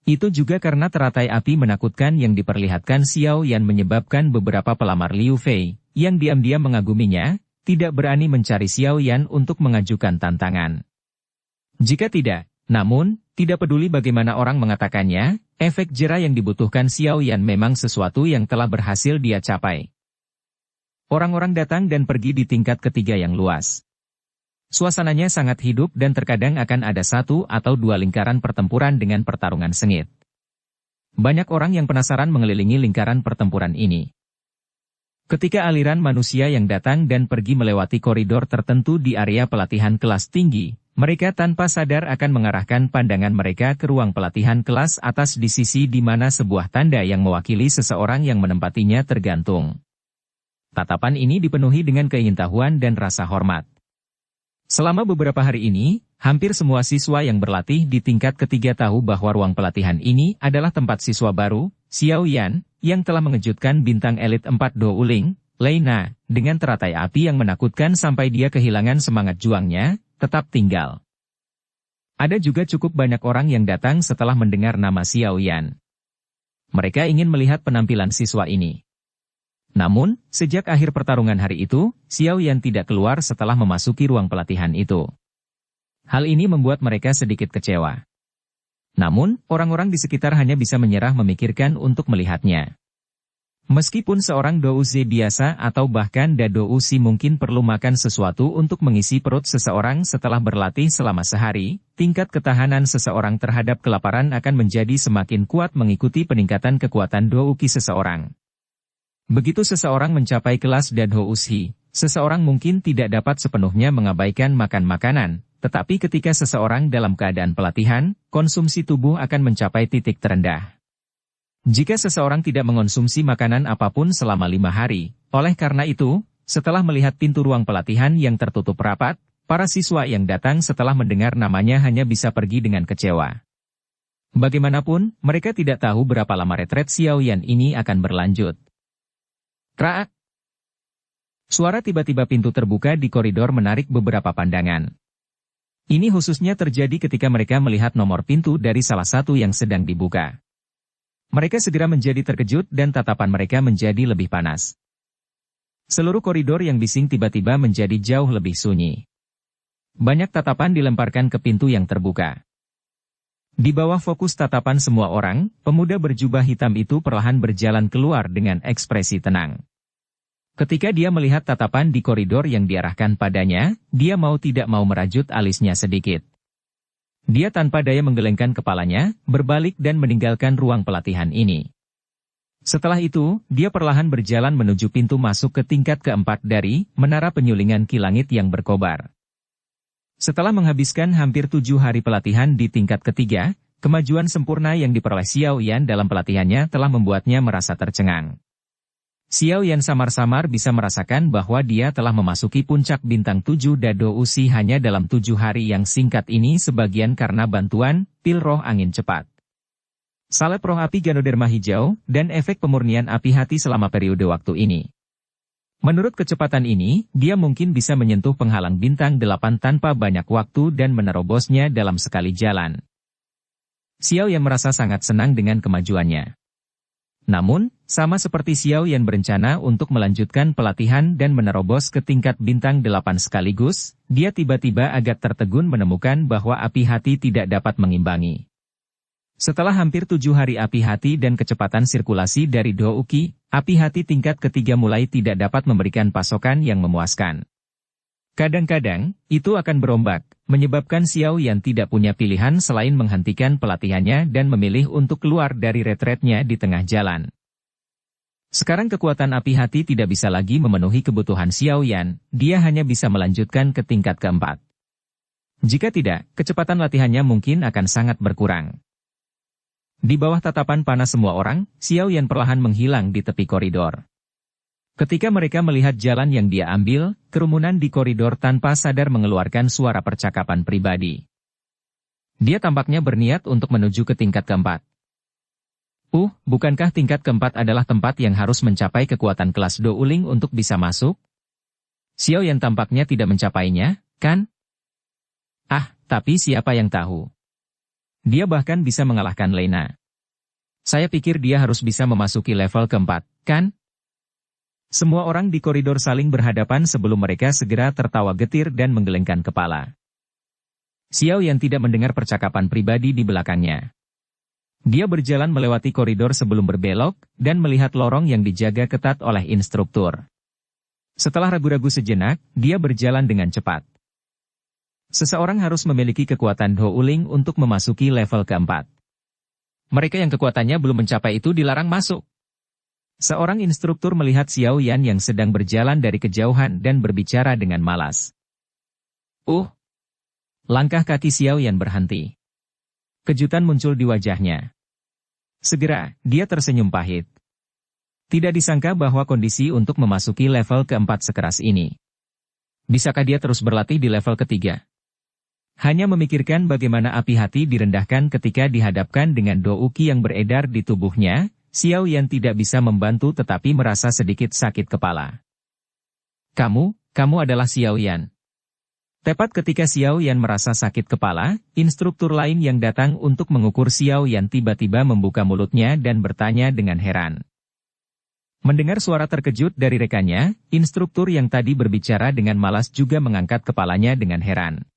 Itu juga karena teratai api menakutkan yang diperlihatkan Xiao Yan menyebabkan beberapa pelamar Liu Fei, yang diam-diam mengaguminya, tidak berani mencari Xiao Yan untuk mengajukan tantangan. Jika tidak, namun, tidak peduli bagaimana orang mengatakannya, efek jera yang dibutuhkan Xiao Yan memang sesuatu yang telah berhasil dia capai. Orang-orang datang dan pergi di tingkat ketiga yang luas. Suasananya sangat hidup dan terkadang akan ada satu atau dua lingkaran pertempuran dengan pertarungan sengit. Banyak orang yang penasaran mengelilingi lingkaran pertempuran ini. Ketika aliran manusia yang datang dan pergi melewati koridor tertentu di area pelatihan kelas tinggi, mereka tanpa sadar akan mengarahkan pandangan mereka ke ruang pelatihan kelas atas di sisi di mana sebuah tanda yang mewakili seseorang yang menempatinya tergantung. Tatapan ini dipenuhi dengan keingintahuan dan rasa hormat. Selama beberapa hari ini, hampir semua siswa yang berlatih di tingkat ketiga tahu bahwa ruang pelatihan ini adalah tempat siswa baru, Xiao Yan, yang telah mengejutkan bintang elit 4 Do Uling, Lei Na, dengan teratai api yang menakutkan sampai dia kehilangan semangat juangnya, tetap tinggal. Ada juga cukup banyak orang yang datang setelah mendengar nama Xiao Yan. Mereka ingin melihat penampilan siswa ini. Namun, sejak akhir pertarungan hari itu, Xiao Yan tidak keluar setelah memasuki ruang pelatihan itu. Hal ini membuat mereka sedikit kecewa. Namun, orang-orang di sekitar hanya bisa menyerah memikirkan untuk melihatnya. Meskipun seorang douzi biasa atau bahkan douzi mungkin perlu makan sesuatu untuk mengisi perut seseorang setelah berlatih selama sehari, tingkat ketahanan seseorang terhadap kelaparan akan menjadi semakin kuat mengikuti peningkatan kekuatan douki seseorang. Begitu seseorang mencapai kelas douzi, seseorang mungkin tidak dapat sepenuhnya mengabaikan makan makanan, tetapi ketika seseorang dalam keadaan pelatihan, konsumsi tubuh akan mencapai titik terendah. Jika seseorang tidak mengonsumsi makanan apapun selama 5 hari, oleh karena itu, setelah melihat pintu ruang pelatihan yang tertutup rapat, para siswa yang datang setelah mendengar namanya hanya bisa pergi dengan kecewa. Bagaimanapun, mereka tidak tahu berapa lama retret Xiao Yan ini akan berlanjut. Kraak! Suara tiba-tiba pintu terbuka di koridor menarik beberapa pandangan. Ini khususnya terjadi ketika mereka melihat nomor pintu dari salah satu yang sedang dibuka. Mereka segera menjadi terkejut dan tatapan mereka menjadi lebih panas. Seluruh koridor yang bising tiba-tiba menjadi jauh lebih sunyi. Banyak tatapan dilemparkan ke pintu yang terbuka. Di bawah fokus tatapan semua orang, pemuda berjubah hitam itu perlahan berjalan keluar dengan ekspresi tenang. Ketika dia melihat tatapan di koridor yang diarahkan padanya, dia mau tidak mau merajut alisnya sedikit. Dia tanpa daya menggelengkan kepalanya, berbalik dan meninggalkan ruang pelatihan ini. Setelah itu, dia perlahan berjalan menuju pintu masuk ke tingkat keempat dari Menara Penyulingan Ki Langit yang berkobar. Setelah menghabiskan hampir 7 hari pelatihan di tingkat ketiga, kemajuan sempurna yang diperoleh Xiao Yan dalam pelatihannya telah membuatnya merasa tercengang. Xiao Yan samar-samar bisa merasakan bahwa dia telah memasuki puncak bintang 7 douzi hanya dalam 7 hari yang singkat ini sebagian karena bantuan pil roh angin cepat, salep roh api Ganoderma hijau, dan efek pemurnian api hati selama periode waktu ini. Menurut kecepatan ini, dia mungkin bisa menyentuh penghalang bintang 8 tanpa banyak waktu dan menerobosnya dalam sekali jalan. Xiao Yan merasa sangat senang dengan kemajuannya. Namun, sama seperti Xiao Yan berencana untuk melanjutkan pelatihan dan menerobos ke tingkat bintang 8 sekaligus, dia tiba-tiba agak tertegun menemukan bahwa api hati tidak dapat mengimbangi. Setelah hampir 7 hari api hati dan kecepatan sirkulasi dari Douki, api hati tingkat ketiga mulai tidak dapat memberikan pasokan yang memuaskan. Kadang-kadang, itu akan berombak, menyebabkan Xiao Yan tidak punya pilihan selain menghentikan pelatihannya dan memilih untuk keluar dari retretnya di tengah jalan. Sekarang kekuatan api hati tidak bisa lagi memenuhi kebutuhan Xiao Yan, dia hanya bisa melanjutkan ke tingkat keempat. Jika tidak, kecepatan latihannya mungkin akan sangat berkurang. Di bawah tatapan panas semua orang, Xiao Yan perlahan menghilang di tepi koridor. Ketika mereka melihat jalan yang dia ambil, kerumunan di koridor tanpa sadar mengeluarkan suara percakapan pribadi. Dia tampaknya berniat untuk menuju ke tingkat keempat. Bukankah tingkat keempat adalah tempat yang harus mencapai kekuatan kelas Do Uling untuk bisa masuk? Xiao Yan tampaknya tidak mencapainya, kan? Tapi siapa yang tahu? Dia bahkan bisa mengalahkan Lena. Saya pikir dia harus bisa memasuki level keempat, kan? Semua orang di koridor saling berhadapan sebelum mereka segera tertawa getir dan menggelengkan kepala. Xiao Yan tidak mendengar percakapan pribadi di belakangnya. Dia berjalan melewati koridor sebelum berbelok, dan melihat lorong yang dijaga ketat oleh instruktur. Setelah ragu-ragu sejenak, dia berjalan dengan cepat. Seseorang harus memiliki kekuatan Do Uling untuk memasuki level keempat. Mereka yang kekuatannya belum mencapai itu dilarang masuk. Seorang instruktur melihat Xiao Yan yang sedang berjalan dari kejauhan dan berbicara dengan malas. Langkah kaki Xiao Yan berhenti. Kejutan muncul di wajahnya. Segera, dia tersenyum pahit. Tidak disangka bahwa kondisi untuk memasuki level keempat sekeras ini. Bisakah dia terus berlatih di level ketiga? Hanya memikirkan bagaimana api hati direndahkan ketika dihadapkan dengan Do Uki yang beredar di tubuhnya, Xiao Yan tidak bisa membantu tetapi merasa sedikit sakit kepala. Kamu adalah Xiao Yan. Tepat ketika Xiao Yan merasa sakit kepala, instruktur lain yang datang untuk mengukur Xiao Yan tiba-tiba membuka mulutnya dan bertanya dengan heran. Mendengar suara terkejut dari rekannya, instruktur yang tadi berbicara dengan malas juga mengangkat kepalanya dengan heran.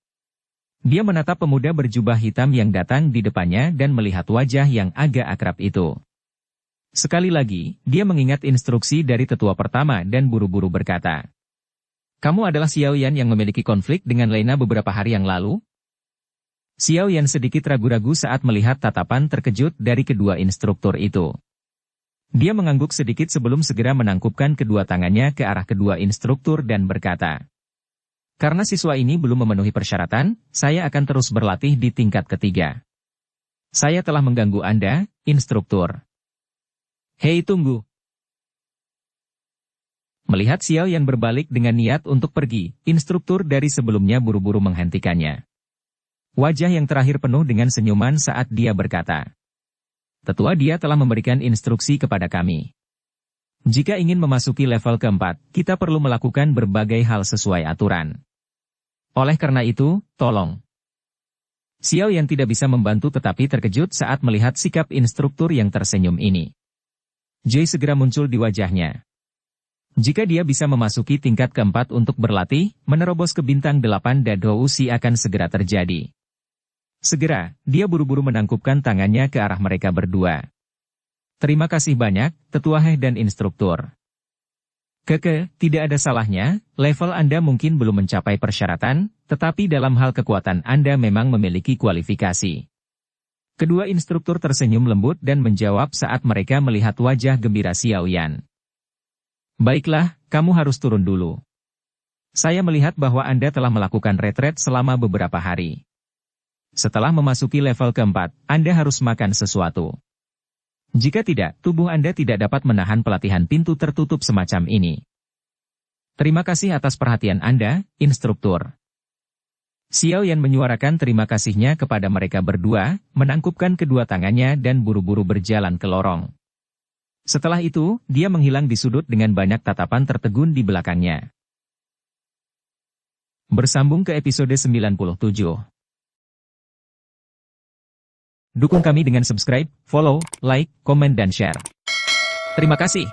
Dia menatap pemuda berjubah hitam yang datang di depannya dan melihat wajah yang agak akrab itu. Sekali lagi, dia mengingat instruksi dari tetua pertama dan buru-buru berkata, "Kamu adalah Xiao Yan yang memiliki konflik dengan Lena beberapa hari yang lalu?" Xiao Yan sedikit ragu-ragu saat melihat tatapan terkejut dari kedua instruktur itu. Dia mengangguk sedikit sebelum segera menangkupkan kedua tangannya ke arah kedua instruktur dan berkata, "Karena siswa ini belum memenuhi persyaratan, saya akan terus berlatih di tingkat ketiga. Saya telah mengganggu Anda, instruktur." "Hei, tunggu." Melihat Xiao Yan berbalik dengan niat untuk pergi, instruktur dari sebelumnya buru-buru menghentikannya. Wajah yang terakhir penuh dengan senyuman saat dia berkata, "Tetua, dia telah memberikan instruksi kepada kami. Jika ingin memasuki level keempat, kita perlu melakukan berbagai hal sesuai aturan. Oleh karena itu, tolong." Xiao Yan tidak bisa membantu tetapi terkejut saat melihat sikap instruktur yang tersenyum ini. Joy segera muncul di wajahnya. Jika dia bisa memasuki tingkat keempat untuk berlatih, menerobos ke bintang 8 Dadousi akan segera terjadi. Segera, dia buru-buru menangkupkan tangannya ke arah mereka berdua. "Terima kasih banyak, Tetua He dan instruktur. Tidak ada salahnya, level Anda mungkin belum mencapai persyaratan, tetapi dalam hal kekuatan Anda memang memiliki kualifikasi." Kedua instruktur tersenyum lembut dan menjawab saat mereka melihat wajah gembira Xiao Yan. "Baiklah, kamu harus turun dulu. Saya melihat bahwa Anda telah melakukan retret selama beberapa hari. Setelah memasuki level keempat, Anda harus makan sesuatu. Jika tidak, tubuh Anda tidak dapat menahan pelatihan pintu tertutup semacam ini. Terima kasih atas perhatian Anda, instruktur." Xiao Yan menyuarakan terima kasihnya kepada mereka berdua, menangkupkan kedua tangannya dan buru-buru berjalan ke lorong. Setelah itu, dia menghilang di sudut dengan banyak tatapan tertegun di belakangnya. Bersambung ke episode 97. Dukung kami dengan subscribe, follow, like, komen dan share. Terima kasih.